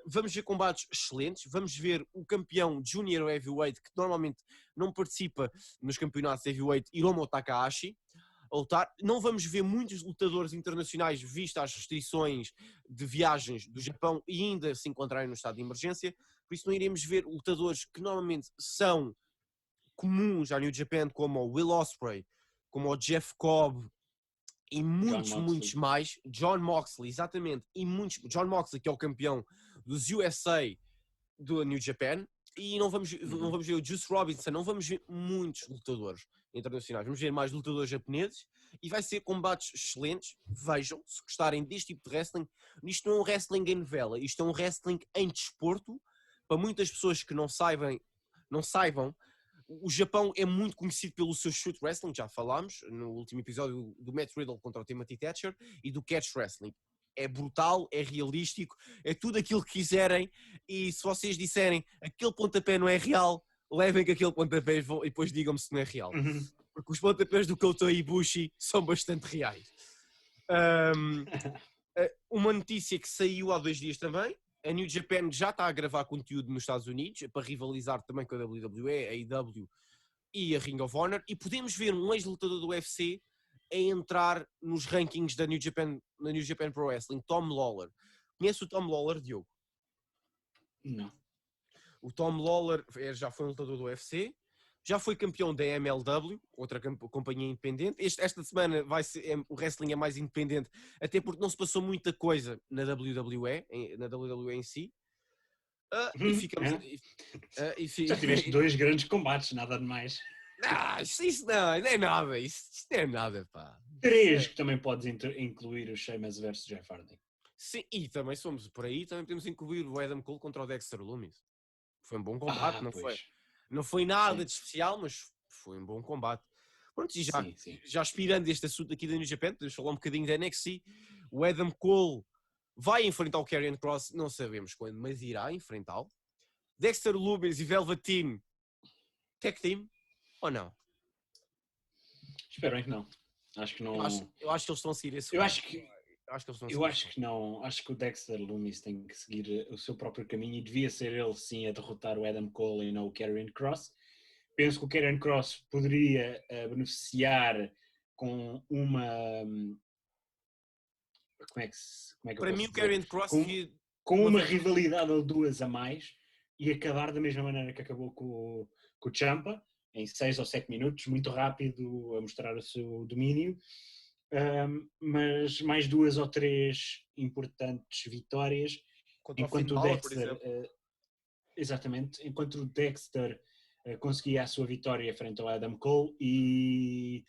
vamos ver combates excelentes, vamos ver o campeão Junior Heavyweight, que normalmente não participa nos campeonatos Heavyweight, Hiromu Takahashi, a lutar. Não vamos ver muitos lutadores internacionais vistas as restrições de viagens do Japão e ainda se encontrarem no estado de emergência, por isso não iremos ver lutadores que normalmente são comuns à New Japan, como o Will Ospreay, como o Jeff Cobb e muitos mais. Jon Moxley, exatamente, e muitos. Jon Moxley, que é o campeão dos USA do New Japan, e não vamos ver o Juice Robinson, não vamos ver muitos lutadores internacionais, vamos ver mais lutadores japoneses e vai ser combates excelentes. Vejam, se gostarem deste tipo de wrestling, isto não é um wrestling em novela, isto é um wrestling em desporto. Para muitas pessoas que não saibam, o Japão é muito conhecido pelo seu shoot wrestling, já falámos no último episódio do Matt Riddle contra o Timothy Thatcher, e do catch wrestling. É brutal, é realístico, é tudo aquilo que quiserem, e se vocês disserem aquele pontapé não é real, levem que aquele pontapé e depois digam-me se não é real. Porque os pontapés do Kota Ibushi são bastante reais. Uma notícia que saiu há 2 dias também, a New Japan já está a gravar conteúdo nos Estados Unidos para rivalizar também com a WWE, a AEW e a Ring of Honor, e podemos ver um ex-lutador do UFC a entrar nos rankings da New Japan Pro Wrestling, Tom Lawler. Conhece o Tom Lawler, Diogo? Não. O Tom Lawler já foi um lutador do UFC, já foi campeão da MLW, outra companhia independente. Esta semana o wrestling é mais independente, até porque não se passou muita coisa na WWE em si. E ficamos. Já tiveste 2 grandes combates, nada de mais. Isso não é nada, isto não é nada, pá. 3 que também podes incluir o Sheamus versus Jeff Hardy. Sim, e também somos por aí, também podemos incluir o Adam Cole contra o Dexter Lumis. Foi um bom combate, não foi nada de especial, mas foi um bom combate. Pronto, e já aspirando este assunto aqui da New Japan, podemos falar um bocadinho da NXT. O Adam Cole vai enfrentar o Karrion Kross, não sabemos quando, mas irá enfrentá-lo. Dexter Lumis e Velveteen, tag team ou não? Espero que não. Acho que não. Eu acho que eles estão a seguir esse. Eu acho que não. Acho que o Dexter Lumis tem que seguir o seu próprio caminho e devia ser ele sim a derrotar o Adam Cole e não o Karrion Kross. Penso que o Karrion Kross poderia beneficiar com uma. Como é que para mim, o Karrion Kross com uma rivalidade ou 2 a mais e acabar da mesma maneira que acabou com o Ciampa, em 6 ou 7 minutos, muito rápido, a mostrar o seu domínio. Mas mais 2 ou 3 importantes vitórias enquanto o Dexter exatamente, enquanto o Dexter conseguia a sua vitória frente ao Adam Cole e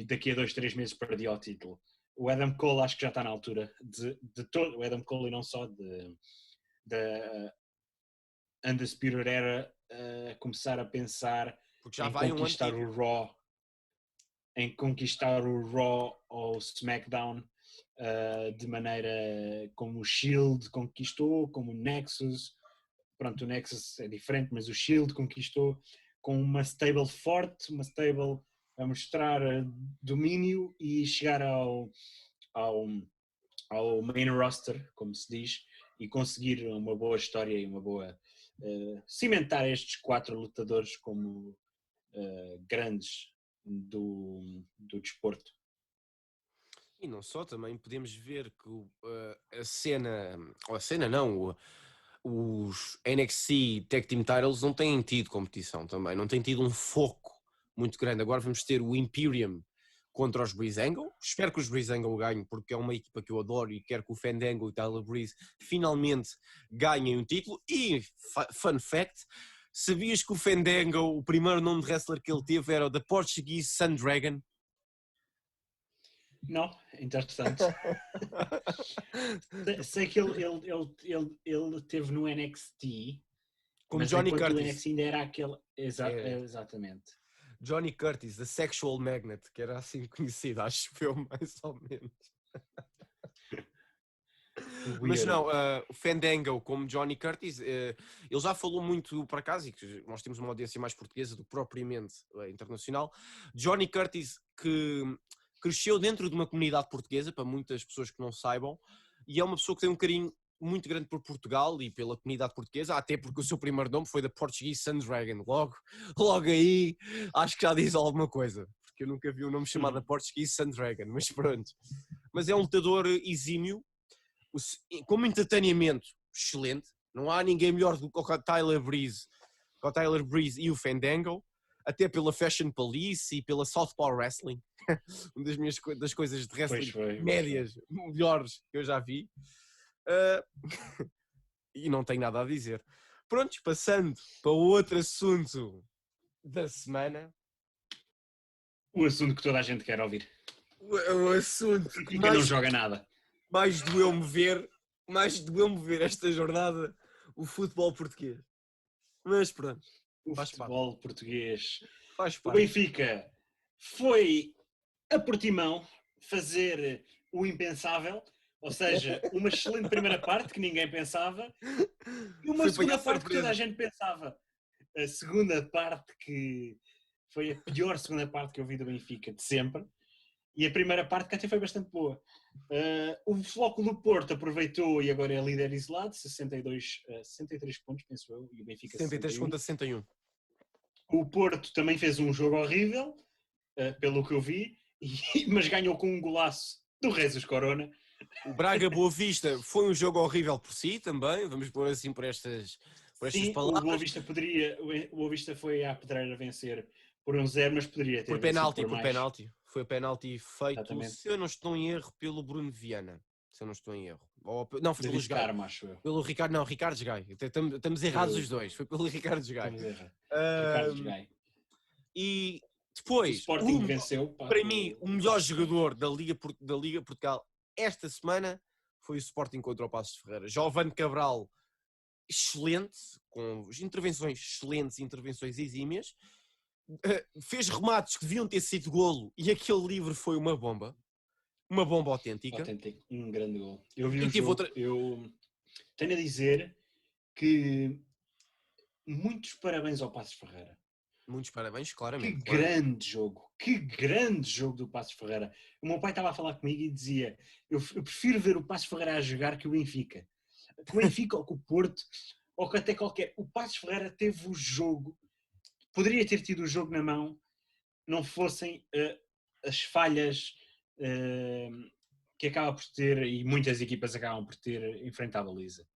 daqui a 2, 3 meses perdia o título. O Adam Cole acho que já está na altura de todo, o Adam Cole e não só da Undisputed Era começar a pensar em conquistar o Raw, em conquistar o Raw ou o SmackDown de maneira como o Shield conquistou, como o Nexus. Pronto, o Nexus é diferente, mas o Shield conquistou com uma stable forte, uma stable a mostrar domínio e chegar ao main roster, como se diz, e conseguir uma boa história e uma boa cimentar estes 4 lutadores como grandes do desporto. E não só, também podemos ver que a cena, ou a cena não, os NXT Tag Team Titles não têm tido competição também, não têm tido um foco muito grande. Agora vamos ter o Imperium contra os Breezango. Espero que os Breezango ganhem, porque é uma equipa que eu adoro e quero que o Fandango e o Tyler Breeze finalmente ganhem um título. E, fun fact, sabias que o Fandango, o primeiro nome de wrestler que ele teve era o The Portuguese Sun Dragon? Não, interessante. Sei que ele teve no NXT, Como mas Johnny enquanto o Curtis. NXT ainda era aquele. Exatamente. Johnny Curtis, The Sexual Magnet, que era assim conhecido, acho eu, mais ou menos. Mas não, o Fandango, como Johnny Curtis, ele já falou muito para casa, e que nós temos uma audiência mais portuguesa do que propriamente internacional. Johnny Curtis, que cresceu dentro de uma comunidade portuguesa, para muitas pessoas que não saibam, e é uma pessoa que tem um carinho muito grande por Portugal e pela comunidade portuguesa, até porque o seu primeiro nome foi da Portuguese Sun Dragon. Logo aí, acho que já diz alguma coisa, porque eu nunca vi um nome chamado Portuguese Sun Dragon, mas pronto. Mas é um lutador exímio, como entretenimento, excelente. Não há ninguém melhor do que o Tyler Breeze e o Fandango, até pela Fashion Police e pela Southpaw Wrestling, uma das coisas de wrestling médias melhores que eu já vi. E não tenho nada a dizer. Prontos, passando para outro assunto da semana. O assunto que toda a gente quer ouvir. O assunto que não joga nada. Mais doeu-me ver esta jornada o futebol português. Mas pronto. O futebol português. Faz parte. parte. O Benfica foi a Portimão fazer o impensável, ou seja, uma excelente primeira parte que ninguém pensava e uma segunda parte que toda a gente pensava. A segunda parte que foi a pior segunda parte que eu vi do Benfica de sempre. E a primeira parte que até foi bastante boa. O Floco do Porto aproveitou e agora é líder isolado, 63 pontos, penso eu, e o Benfica 63 contra 61. O Porto também fez um jogo horrível, pelo que eu vi, mas ganhou com um golaço do Jesus Corona. O Braga Boa Vista foi um jogo horrível por si também, vamos pôr assim por estas palavras. O Boa Vista foi à pedreira vencer por 1-0, mas poderia ter por penalti. Foi penalti feito, exatamente, se eu não estou em erro, pelo Bruno Viana. Se eu não estou em erro. Não, foi pelo Carmo, acho eu. Pelo Ricardo, não, Ricardo Gai. Estamos errados os dois. Foi pelo Ricardo Gai. Ricardo Gai. E depois, o Sporting venceu. Para mim, o melhor jogador da Liga Portugal esta semana foi o Sporting contra o Passos de Ferreira. Giovane Cabral, excelente, com intervenções excelentes, intervenções exímias. Fez remates que deviam ter sido golo e aquele livre foi uma bomba autêntica. Um grande golo. Eu vi eu tenho a dizer que muitos parabéns ao Passos Ferreira. Muitos parabéns, claramente. Grande jogo, que grande jogo do Passos Ferreira. O meu pai estava a falar comigo e dizia, eu prefiro ver o Passos Ferreira a jogar que o Benfica. Que o Benfica ou que o Porto, ou que até qualquer. O Passos Ferreira teve o jogo, poderia ter tido o jogo na mão, não fossem as falhas que acaba por ter, e muitas equipas acabam por ter, enfrentado a baliza.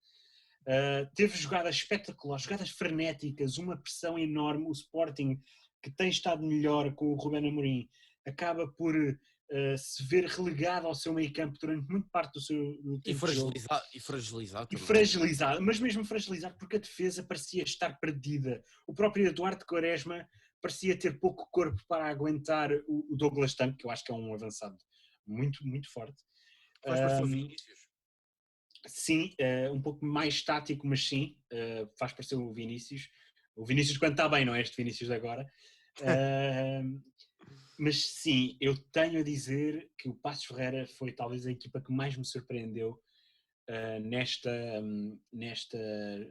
Teve jogadas espetaculares, jogadas frenéticas, uma pressão enorme. O Sporting, que tem estado melhor com o Ruben Amorim, acaba por se ver relegado ao seu meio campo durante muito parte do seu tempo de jogo. E fragilizado. E fragilizado, mas mesmo fragilizado porque a defesa parecia estar perdida. O próprio Eduardo Quaresma parecia ter pouco corpo para aguentar o Douglas Tanque, que eu acho que é um avançado muito, muito forte. Faz parecer o Vinícius. Sim, um pouco mais estático, mas sim, faz parecer o Vinícius. O Vinícius quando está bem, não é este Vinícius de agora. Mas sim, eu tenho a dizer que o Passos Ferreira foi talvez a equipa que mais me surpreendeu nesta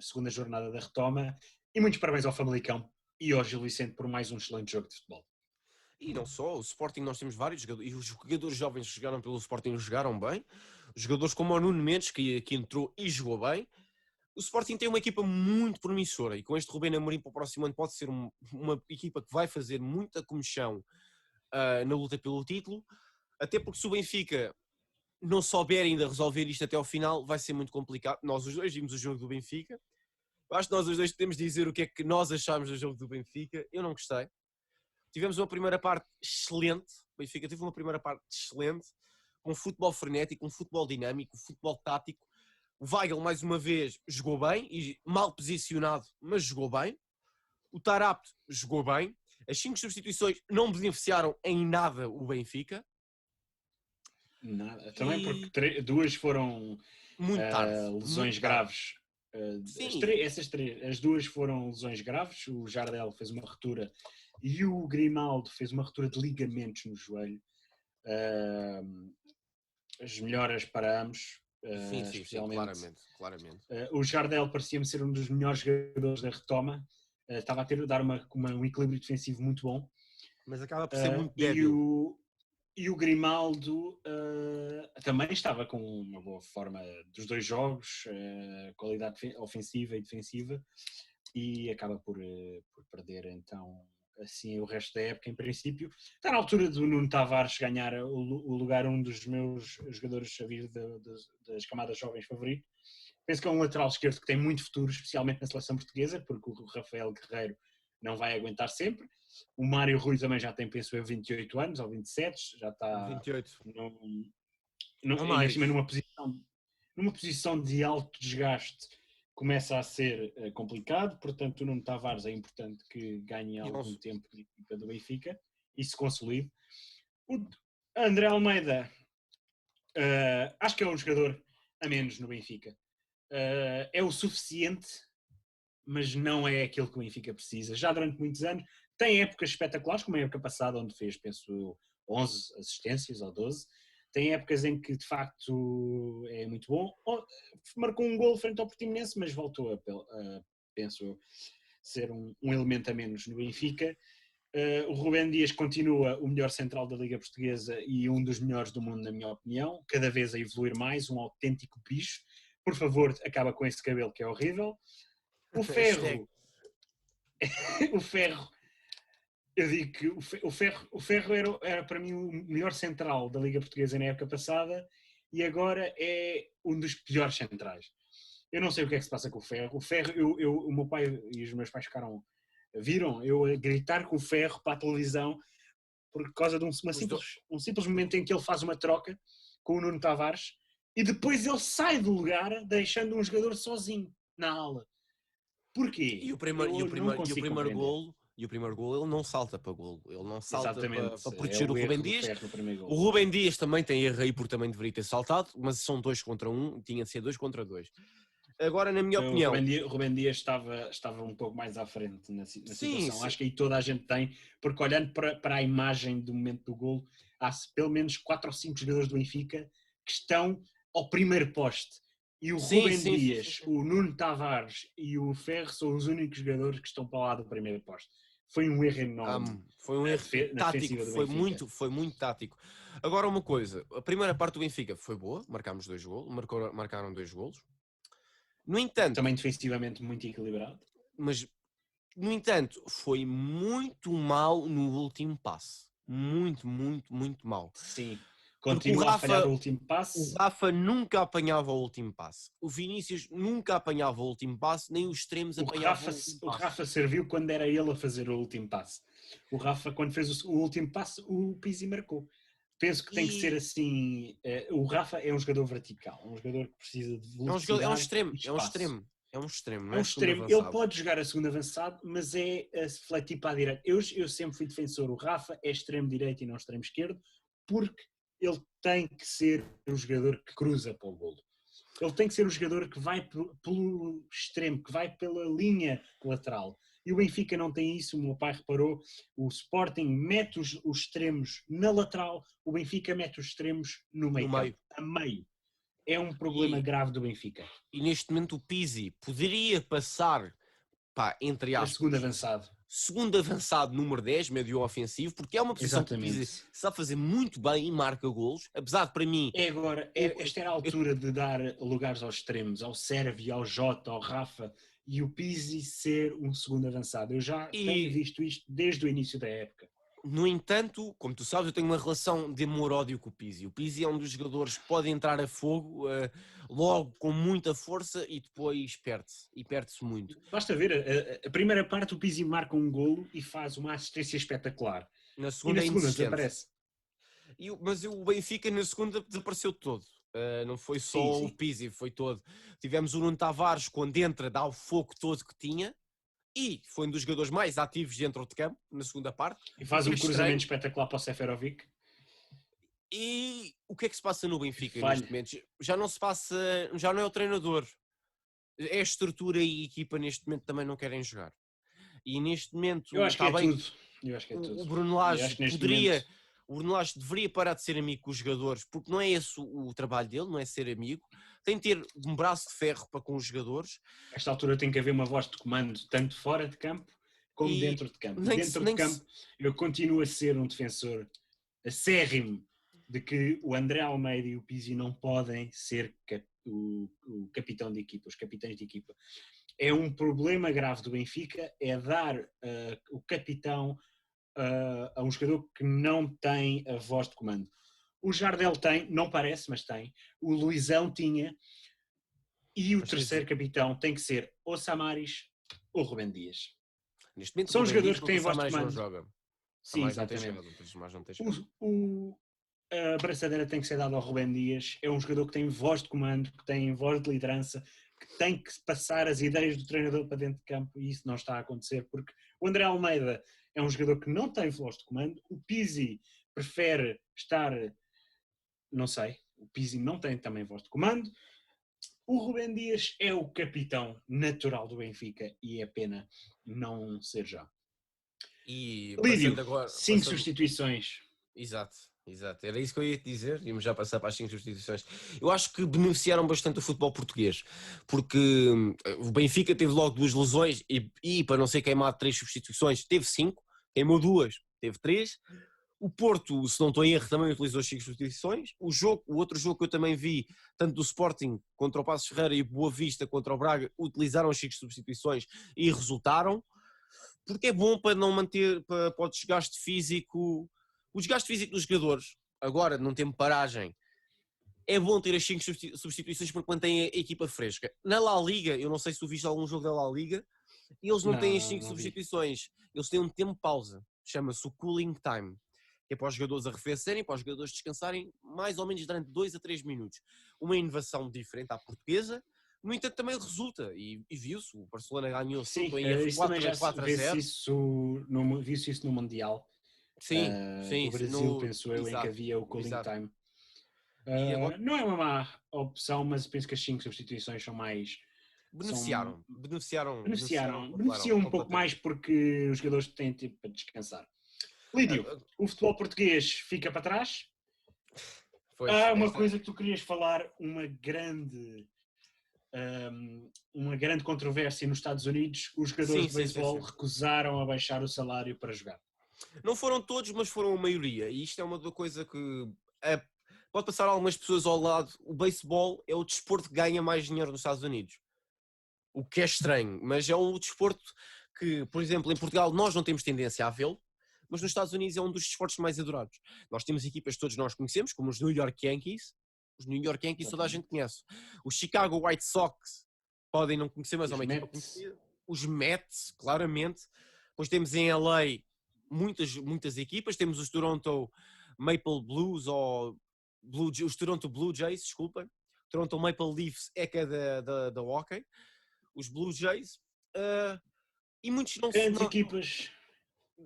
segunda jornada da retoma. E muitos parabéns ao Famalicão e ao Gil Vicente por mais um excelente jogo de futebol. E não só, o Sporting nós temos vários jogadores, e os jogadores jovens que jogaram pelo Sporting jogaram bem, jogadores como o Nuno Mendes, que entrou e jogou bem. O Sporting tem uma equipa muito promissora, e com este Ruben Amorim para o próximo ano pode ser uma equipa que vai fazer muita comichão na luta pelo título, até porque se o Benfica não souber ainda resolver isto até ao final, vai ser muito complicado. Nós os dois vimos o jogo do Benfica. Eu acho que nós os dois podemos dizer o que é que nós achámos do jogo do Benfica. Eu não gostei. Tivemos uma primeira parte excelente. O Benfica teve uma primeira parte excelente, com futebol frenético, um futebol dinâmico, um futebol tático. O Weigl, mais uma vez, jogou bem, e mal posicionado, mas jogou bem. O Tarapte jogou bem. As 5 substituições não beneficiaram em nada o Benfica. Nada. Também porque 2 foram muito tarde, lesões muito graves. Sim. As 2 foram lesões graves. O Jardel fez uma ruptura e o Grimaldo fez uma ruptura de ligamentos no joelho. As melhoras para ambos. Sim, Especialmente. claramente. O Jardel parecia-me ser um dos melhores jogadores da retoma. Estava a dar um equilíbrio defensivo muito bom. Mas acaba por ser muito débil. E o Grimaldo também estava com uma boa forma dos 2 jogos, qualidade ofensiva e defensiva, e acaba por perder então assim o resto da época. Em princípio está na altura do Nuno Tavares ganhar o lugar, um dos meus jogadores a vir das camadas jovens favorito. Penso que é um lateral esquerdo que tem muito futuro, especialmente na seleção portuguesa, porque o Rafael Guerreiro não vai aguentar sempre. O Mário Rui também já tem, penso eu, 28 anos ou 27, já está 28. ainda acima numa posição de alto desgaste, começa a ser complicado. Portanto, o Nuno Tavares é importante que ganhe algum tempo de equipa do Benfica e se consolide. O André Almeida, acho que é um jogador a menos no Benfica. É o suficiente, mas não é aquilo que o Benfica precisa. Já durante muitos anos, tem épocas espetaculares, como a época passada, onde fez, penso eu, 11 assistências ou 12. Tem épocas em que, de facto, é muito bom. Marcou um gol frente ao Portimonense, mas voltou a penso eu, ser um elemento a menos no Benfica. O Rubén Dias continua o melhor central da Liga Portuguesa e um dos melhores do mundo, na minha opinião. Cada vez a evoluir mais, um autêntico bicho. Por favor, acaba com esse cabelo que é horrível. O Ferro... o Ferro... Eu digo que o Ferro era para mim o melhor central da Liga Portuguesa na época passada e agora é um dos piores centrais. Eu não sei o que é que se passa com o Ferro. O Ferro, o meu pai e os meus pais viram eu a gritar com o Ferro para a televisão por causa de um simples momento em que ele faz uma troca com o Nuno Tavares e depois ele sai do lugar deixando um jogador sozinho na ala. Porquê? E o primeiro golo ele não salta para golo, ele não salta para proteger o Rubén Dias. O Rubén Dias também tem erro aí porque também deveria ter saltado, mas são 2 contra 1, tinha de ser 2 contra 2. Agora, na minha opinião... O Rubén Dias estava um pouco mais à frente na situação. Sim. Acho que aí toda a gente tem, porque olhando para a imagem do momento do golo, há pelo menos 4 ou 5 jogadores do Benfica que estão ao primeiro poste. E o Rubén Dias, o Nuno Tavares e o Ferro são os únicos jogadores que estão para lá do primeiro poste. Foi um erro enorme. Foi um erro tático, foi muito tático. Agora uma coisa, a primeira parte do Benfica foi boa, marcámos 2 golos, marcaram 2 golos. No entanto... Também defensivamente muito equilibrado. Mas, no entanto, foi muito mal no último passe. Muito mal. Sim. Continua a falhar o último passe. O Rafa nunca apanhava o último passe. O Vinícius nunca apanhava o último passe, nem os extremos apanhavam o último passe. O Rafa serviu quando era ele a fazer o último passe. O Rafa, quando fez o último passe, o Pizzi marcou. Penso que tem que ser assim. O Rafa é um jogador vertical, um jogador que precisa de velocidade. É um extremo. Ele pode jogar a segundo avançado, mas é a fletir para a direita. Eu sempre fui defensor. O Rafa é extremo direito e não extremo esquerdo, porque ele tem que ser um jogador que cruza para o golo. Ele tem que ser um jogador que vai pelo extremo, que vai pela linha lateral. E o Benfica não tem isso, o meu pai reparou. O Sporting mete os extremos na lateral, o Benfica mete os extremos no meio. A meio. É um problema grave do Benfica. E neste momento o Pizzi poderia passar, entre aspas, segundo avançado número 10, médio ofensivo, porque é uma posição que o Pizzi sabe fazer muito bem e marca golos, apesar de para mim... Esta era a altura de dar lugares aos extremos, ao Sérvio, ao Jota, ao Rafa, e o Pizzi ser um segundo avançado. Eu já tenho visto isto desde o início da época. No entanto, como tu sabes, eu tenho uma relação de amor-ódio com o Pizzi. O Pizzi é um dos jogadores que pode entrar a fogo logo com muita força e depois perde-se. E perde-se muito. Basta ver, a primeira parte o Pizzi marca um golo e faz uma assistência espetacular. Na E na segunda é segunda inexistente. desaparece. Mas o Benfica na segunda desapareceu todo. Não foi só Sim. o Pizzi, foi todo. Tivemos o Nuno Tavares quando entra, dá o fogo todo que tinha. E foi um dos jogadores mais ativos dentro de campo, na segunda parte. E O faz que é um cruzamento estranho. espetacular para o Seferovic. E o que é que se passa no E Benfica neste falha. momento? Já não se passa, já não é o treinador. É a estrutura e a equipa neste momento também não querem jogar. E neste Eu momento, acho que está é bem, tudo. Eu acho que é tudo. o Bruno Eu Lage acho que neste momento poderia, o Bruno Lage deveria parar de ser amigo com os jogadores, porque não é esse o trabalho dele, não é ser amigo. Tem de ter um braço de ferro para com os jogadores. esta altura tem que haver uma voz de comando, tanto fora de campo como E dentro de campo. E nem que, dentro de nem que campo, eu continuo a ser um defensor acérrimo de que o André Almeida e o Pizzi não podem ser o capitão de equipa, os capitães de equipa. É um problema grave do Benfica, é dar o capitão a um jogador que não tem a voz de comando. O Jardel tem, não parece, mas tem. O Luizão tinha. E o mas tens, terceiro capitão tem que ser ou Samaris ou Rubem Dias. neste momento o São Rubem jogadores Dias que porque o têm voz de Samaris não comando. joga. Sim, Samaris não tem exatamente. chegado, o Samaris não tem O, chegado. a braçadeira tem que ser dada ao Rubem Dias. É um jogador que tem voz de comando, que tem voz de liderança, que tem que passar as ideias do treinador para dentro de campo e isso não está a acontecer porque o André Almeida é um jogador que não tem voz de comando. O Pizzi prefere estar, não sei, o Pizzi não tem também voz de comando. O Rubem Dias é o capitão natural do Benfica e é pena não ser já. E Lídio, passando agora, 5 substituições. exato, exato, era isso que eu ia te dizer, íamos já passar para as 5 substituições. Eu acho que beneficiaram bastante o futebol português, porque o Benfica teve logo 2 lesões e para não ser queimado 3 substituições, teve 5, queimou 2, teve 3. O Porto, se não estou em erro, também utilizou as 5 substituições. O outro jogo que eu também vi, tanto do Sporting contra o Passos Ferreira e o Boa Vista contra o Braga, utilizaram as 5 substituições e resultaram. Porque é bom para não manter, para o desgaste físico, o desgaste físico dos jogadores. Agora, não tem paragem. É bom ter as 5 substituições porque mantém a equipa fresca. Na La Liga, eu não sei se tu viste algum jogo da La Liga, eles não têm as Não, 5 não vi. substituições. Eles têm um tempo de pausa. Chama-se o cooling time. Que é para os jogadores arrefecerem, para os jogadores descansarem mais ou menos durante 2 a 3 minutos. Uma inovação diferente à portuguesa, no entanto também resulta, e viu-se, o Barcelona ganhou, se não Sim, estou em erro, isso também 4 a já 4 a vê-se 0. isso no Mundial. Sim, sim, Do Brasil, no, penso eu, em que exato, havia o cooling exato. time. E agora Não é uma má opção, mas penso que as 5 substituições são mais. São, beneficiaram beneficiam um pouco completamente. mais porque os jogadores têm tempo para descansar. Lídio, o futebol português fica para trás. Pois, Há uma coisa que tu querias falar, uma grande controvérsia nos Estados Unidos. Os jogadores sim, de sim, sim, beisebol sim. recusaram a baixar o salário para jogar. Não foram todos, mas foram a maioria. E isto é uma coisa que é, pode passar algumas pessoas ao lado. O beisebol é o desporto que ganha mais dinheiro nos Estados Unidos. O que é estranho, mas é um desporto que, por exemplo, em Portugal nós não temos tendência a vê-lo, mas nos Estados Unidos é um dos desportos mais adorados. Nós temos equipas que todos nós conhecemos, como os New York Yankees. Os New York Yankees toda a gente conhece. Os Chicago White Sox podem não conhecer, mas é Os uma equipa Mets, conhecida. Os Mets, claramente. Depois temos em LA muitas equipas. Temos os Toronto Maple Blues ou os Toronto Blue Jays, desculpa. Toronto Maple Leafs é que é da hockey. Os Blue Jays. E muitos grandes equipas.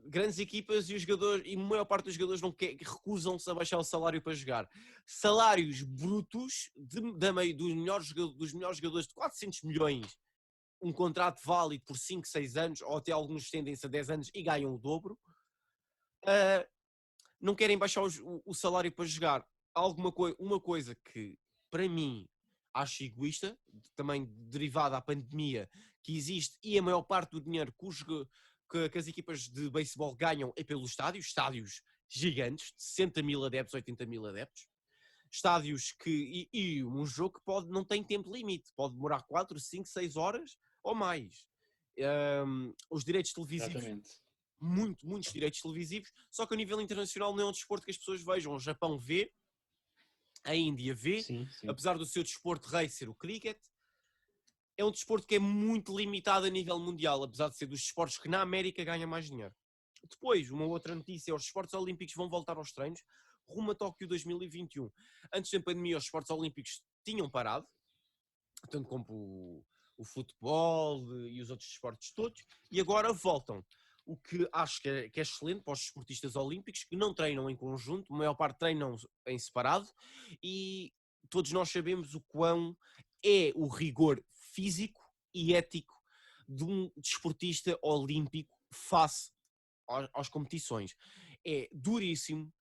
grandes equipas e os jogadores, e a maior parte dos jogadores não recusam-se a baixar o salário para jogar. Salários brutos dos melhores jogadores de 400 milhões, um contrato válido por 5, 6 anos, ou até alguns estendem-se a 10 anos e ganham o dobro, não querem baixar o salário para jogar. Uma coisa que, para mim, acho egoísta, também derivada à pandemia que existe, e a maior parte do dinheiro que as equipas de beisebol ganham é pelos estádios gigantes, de 60 mil adeptos, 80 mil adeptos, estádios e um jogo que não tem tempo limite, pode demorar 4, 5, 6 horas ou mais. Os direitos televisivos Exatamente. muitos direitos televisivos, só que a nível internacional não é um desporto que as pessoas vejam. O Japão vê, a Índia vê, Sim. apesar do seu desporto rei ser o cricket, é um desporto que é muito limitado a nível mundial, apesar de ser dos desportos que na América ganha mais dinheiro. Depois, uma outra notícia, os esportes olímpicos vão voltar aos treinos, rumo a Tóquio 2021. Antes da pandemia, os esportes olímpicos tinham parado, tanto como o futebol e os outros esportes todos, e agora voltam. O que acho que é excelente para os esportistas olímpicos, que não treinam em conjunto, a maior parte treinam em separado, e todos nós sabemos o quão é o rigor físico e ético de um desportista olímpico face às competições. É duríssimo,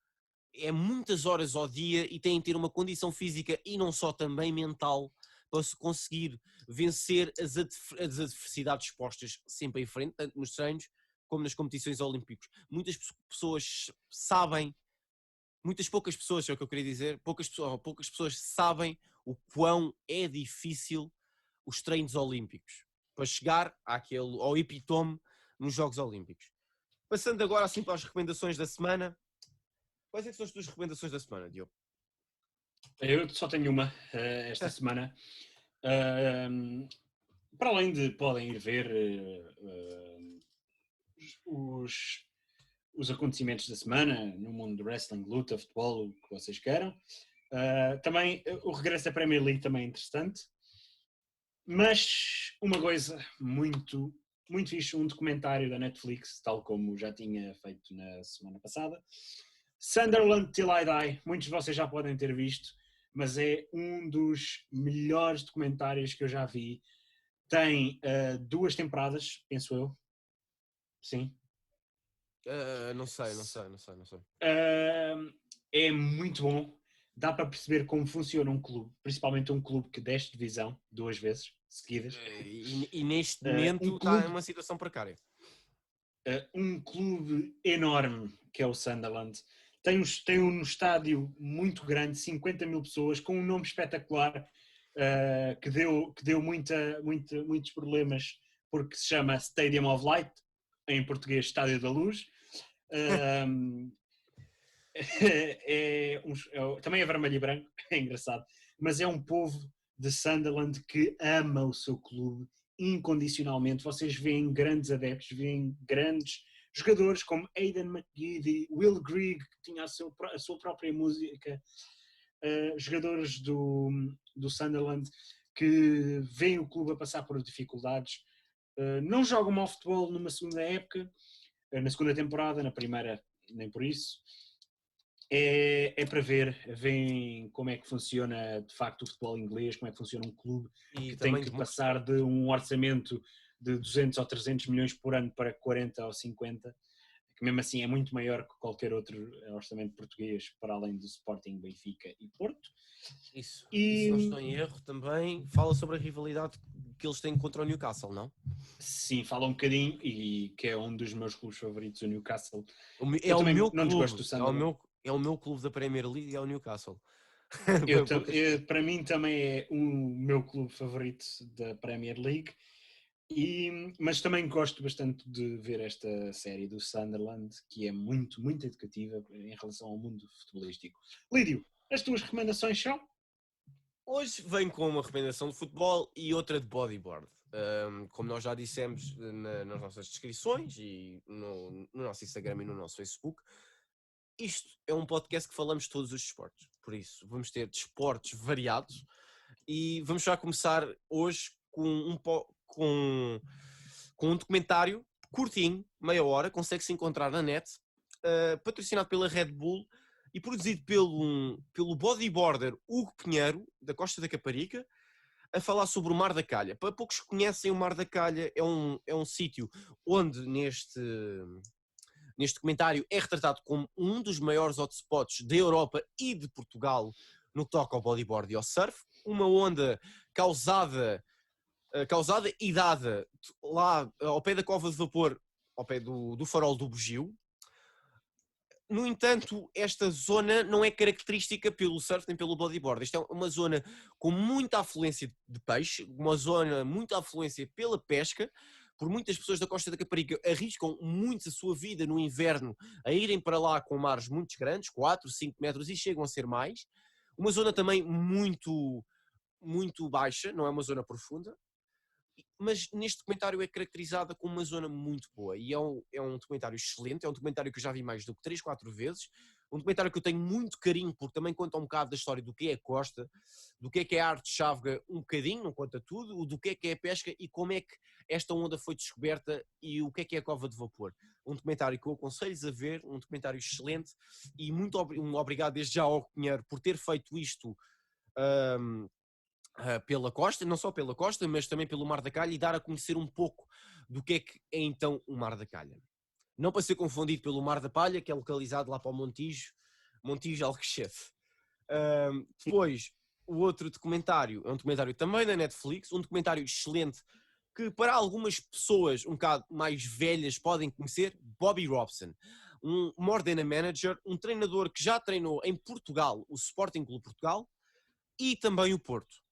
é muitas horas ao dia e têm de ter uma condição física e não só também mental para se conseguir vencer as adversidades expostas sempre em frente, tanto nos treinos como nas competições olímpicas. Muitas pessoas sabem, poucas pessoas, é o que eu queria dizer, poucas pessoas sabem o quão é difícil os treinos olímpicos para chegar ao epítome nos Jogos Olímpicos. Passando agora assim para as recomendações da semana. Quais é que são as tuas recomendações da semana, Diogo? Eu só tenho uma esta semana. Para além de podem ir ver os acontecimentos da semana no mundo do wrestling, luta, futebol, o que vocês queiram. Também o regresso da Premier League também é interessante. Mas uma coisa muito fixe, um documentário da Netflix, tal como já tinha feito na semana passada. Sunderland Till I Die, muitos de vocês já podem ter visto, mas é um dos melhores documentários que eu já vi. Tem 2 temporadas, penso eu. Sim. Não sei. É muito bom. Dá para perceber como funciona um clube, principalmente um clube que desce divisão 2 vezes seguidas. E neste momento está em uma situação precária. Um clube enorme que é o Sunderland. Tem um estádio muito grande, 50 mil pessoas, com um nome espetacular que deu muitos problemas porque se chama Stadium of Light, em português Estádio da Luz. Também é vermelho e branco, é engraçado, mas é um povo de Sunderland que ama o seu clube incondicionalmente. Vocês veem grandes adeptos, veem grandes jogadores como Aidan McGeady, Will Grigg, que tinha a sua própria música, jogadores do Sunderland que veem o clube a passar por dificuldades, não jogam mal futebol numa segunda época, na segunda temporada, na primeira nem por isso. É para ver, veem como é que funciona de facto o futebol inglês, como é que funciona um clube que tem que passar de um orçamento de 200 ou 300 milhões por ano para 40 ou 50, que mesmo assim é muito maior que qualquer outro orçamento português, para além do Sporting, Benfica e Porto. Isso, se não estou em erro, também fala sobre a rivalidade que eles têm contra o Newcastle, não? Sim, fala um bocadinho, e que é um dos meus clubes favoritos, o Newcastle. É o meu clube da Premier League, é o Newcastle. Para mim também é o meu clube favorito da Premier League, mas também gosto bastante de ver esta série do Sunderland, que é muito educativa em relação ao mundo futebolístico. Lídio, as tuas recomendações são? Hoje venho com uma recomendação de futebol e outra de bodyboard. Como nós já dissemos nas nossas descrições e no nosso Instagram e no nosso Facebook, isto é um podcast que falamos de todos os desportos. Por isso, vamos ter desportos variados e vamos já começar hoje com um documentário curtinho, meia hora, consegue-se encontrar na net, patrocinado pela Red Bull e produzido pelo bodyboarder Hugo Pinheiro, da Costa da Caparica, a falar sobre o Mar da Calha. Para poucos que conhecem, o Mar da Calha é um sítio onde neste documentário é retratado como um dos maiores hotspots da Europa e de Portugal no que toca ao bodyboard e ao surf, uma onda causada e dada lá ao pé da Cova de Vapor, ao pé do farol do Bugio. No entanto, esta zona não é característica pelo surf nem pelo bodyboard. Isto é uma zona com muita afluência de peixe, uma zona muita afluência pela pesca, por muitas pessoas da Costa da Caparica arriscam muito a sua vida no inverno a irem para lá com mares muito grandes, 4, 5 metros e chegam a ser mais. Uma zona também muito, muito baixa, não é uma zona profunda, mas neste documentário é caracterizada como uma zona muito boa e é um documentário excelente, é um documentário que eu já vi mais do que 3, 4 vezes, um documentário que eu tenho muito carinho porque também conta um bocado da história do que é a costa, do que é a arte de Chávega um bocadinho, não conta tudo, do que é a pesca e como é que esta onda foi descoberta e o que é a cova de vapor. Um documentário que eu aconselho-vos a ver, um documentário excelente e muito obrigado desde já ao Pinheiro por ter feito isto pela costa, não só pela costa, mas também pelo Mar da Calha e dar a conhecer um pouco do que é então o Mar da Calha. Não para ser confundido pelo Mar da Palha, que é localizado lá para o Montijo Alcochete. Depois, o outro documentário, é um documentário também da Netflix, um documentário excelente, que para algumas pessoas um bocado mais velhas podem conhecer, Bobby Robson, um more than a manager, um treinador que já treinou em Portugal, o Sporting Clube Portugal, e também o Porto.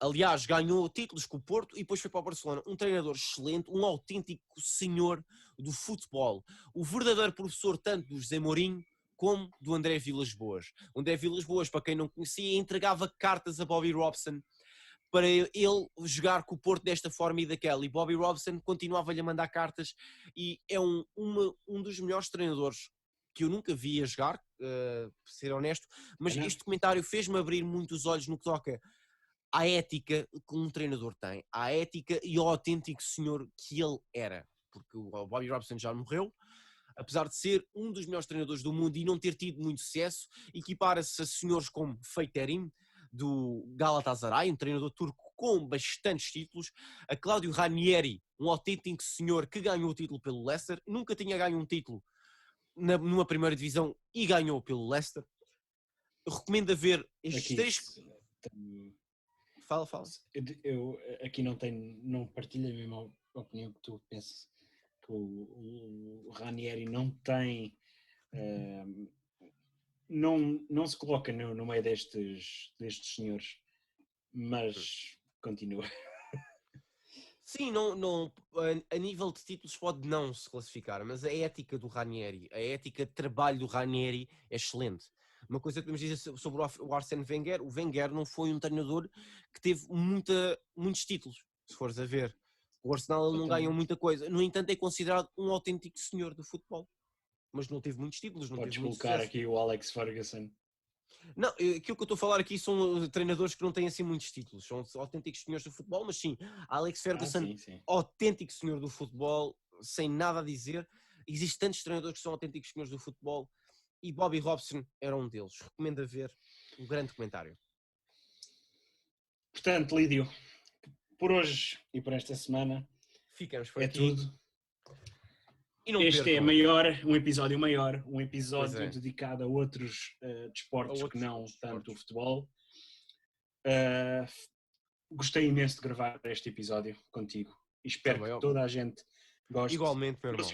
Aliás, ganhou títulos com o Porto e depois foi para o Barcelona. Um treinador excelente, um autêntico senhor do futebol. O verdadeiro professor tanto do José Mourinho como do André Vilas-Boas. O André Vilas-Boas, para quem não conhecia, entregava cartas a Bobby Robson para ele jogar com o Porto desta forma e daquela. E Bobby Robson continuava-lhe a mandar cartas e é um dos melhores treinadores que eu nunca vi a jogar, para ser honesto, mas este documentário fez-me abrir muito os olhos no que toca à ética que um treinador tem, à ética e ao autêntico senhor que ele era, porque o Bobby Robson já morreu, apesar de ser um dos melhores treinadores do mundo e não ter tido muito sucesso, equipara-se a senhores como Feiterim, do Galatasaray, um treinador turco com bastantes títulos, a Claudio Ranieri, um autêntico senhor que ganhou o título pelo Leicester, nunca tinha ganho um título numa primeira divisão e ganhou pelo Leicester. Eu recomendo a ver estes três... Fala. Eu aqui não partilho a mesma opinião que tu pensas, que o Ranieri não tem, não se coloca no meio destes senhores, mas continua. Sim, não, a nível de títulos pode não se classificar, mas a ética do Ranieri, a ética de trabalho do Ranieri é excelente. Uma coisa que podemos dizer sobre o Arsène Wenger, o Wenger não foi um treinador que teve muitos títulos, se fores a ver. O Arsenal não ganhou muita coisa. No entanto, é considerado um autêntico senhor do futebol. Mas não teve muitos títulos, não Podes teve muito colocar sucesso. aqui o Alex Ferguson. Não, aquilo que eu estou a falar aqui são treinadores que não têm assim muitos títulos. São autênticos senhores do futebol, mas sim, Alex Ferguson, sim. autêntico senhor do futebol, sem nada a dizer. Existem tantos treinadores que são autênticos senhores do futebol. E Bobby Robson era um deles. Recomendo a ver um grande documentário. Portanto, Lídio, por hoje e por esta semana ficamos por aqui. Tudo. E não este percam. um episódio maior, um episódio dedicado a outros desportos que não tanto o futebol. Gostei imenso de gravar este episódio contigo e espero que toda a gente goste. Igualmente, meu irmão.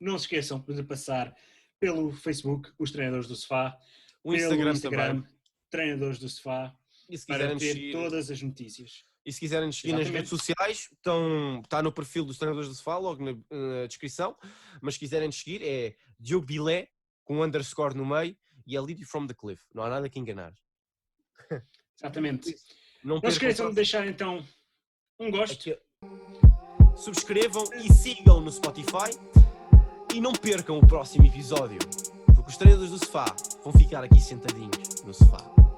Não se esqueçam de passar pelo Facebook, os Treinadores do Sofá, o pelo Instagram, Treinadores do Sofá, para ter todas as notícias. E se quiserem nos seguir nas redes sociais, está no perfil dos Treinadores do Sofá, logo na descrição, mas se quiserem nos seguir é Diogo Bilé, com um underscore no meio, e é Lídio from the Cliff, não há nada que enganar. Exatamente. Não se esqueçam de deixar então um gosto. Subscrevam e sigam no Spotify. E não percam o próximo episódio, porque os Treinadores do Sofá vão ficar aqui sentadinhos no sofá.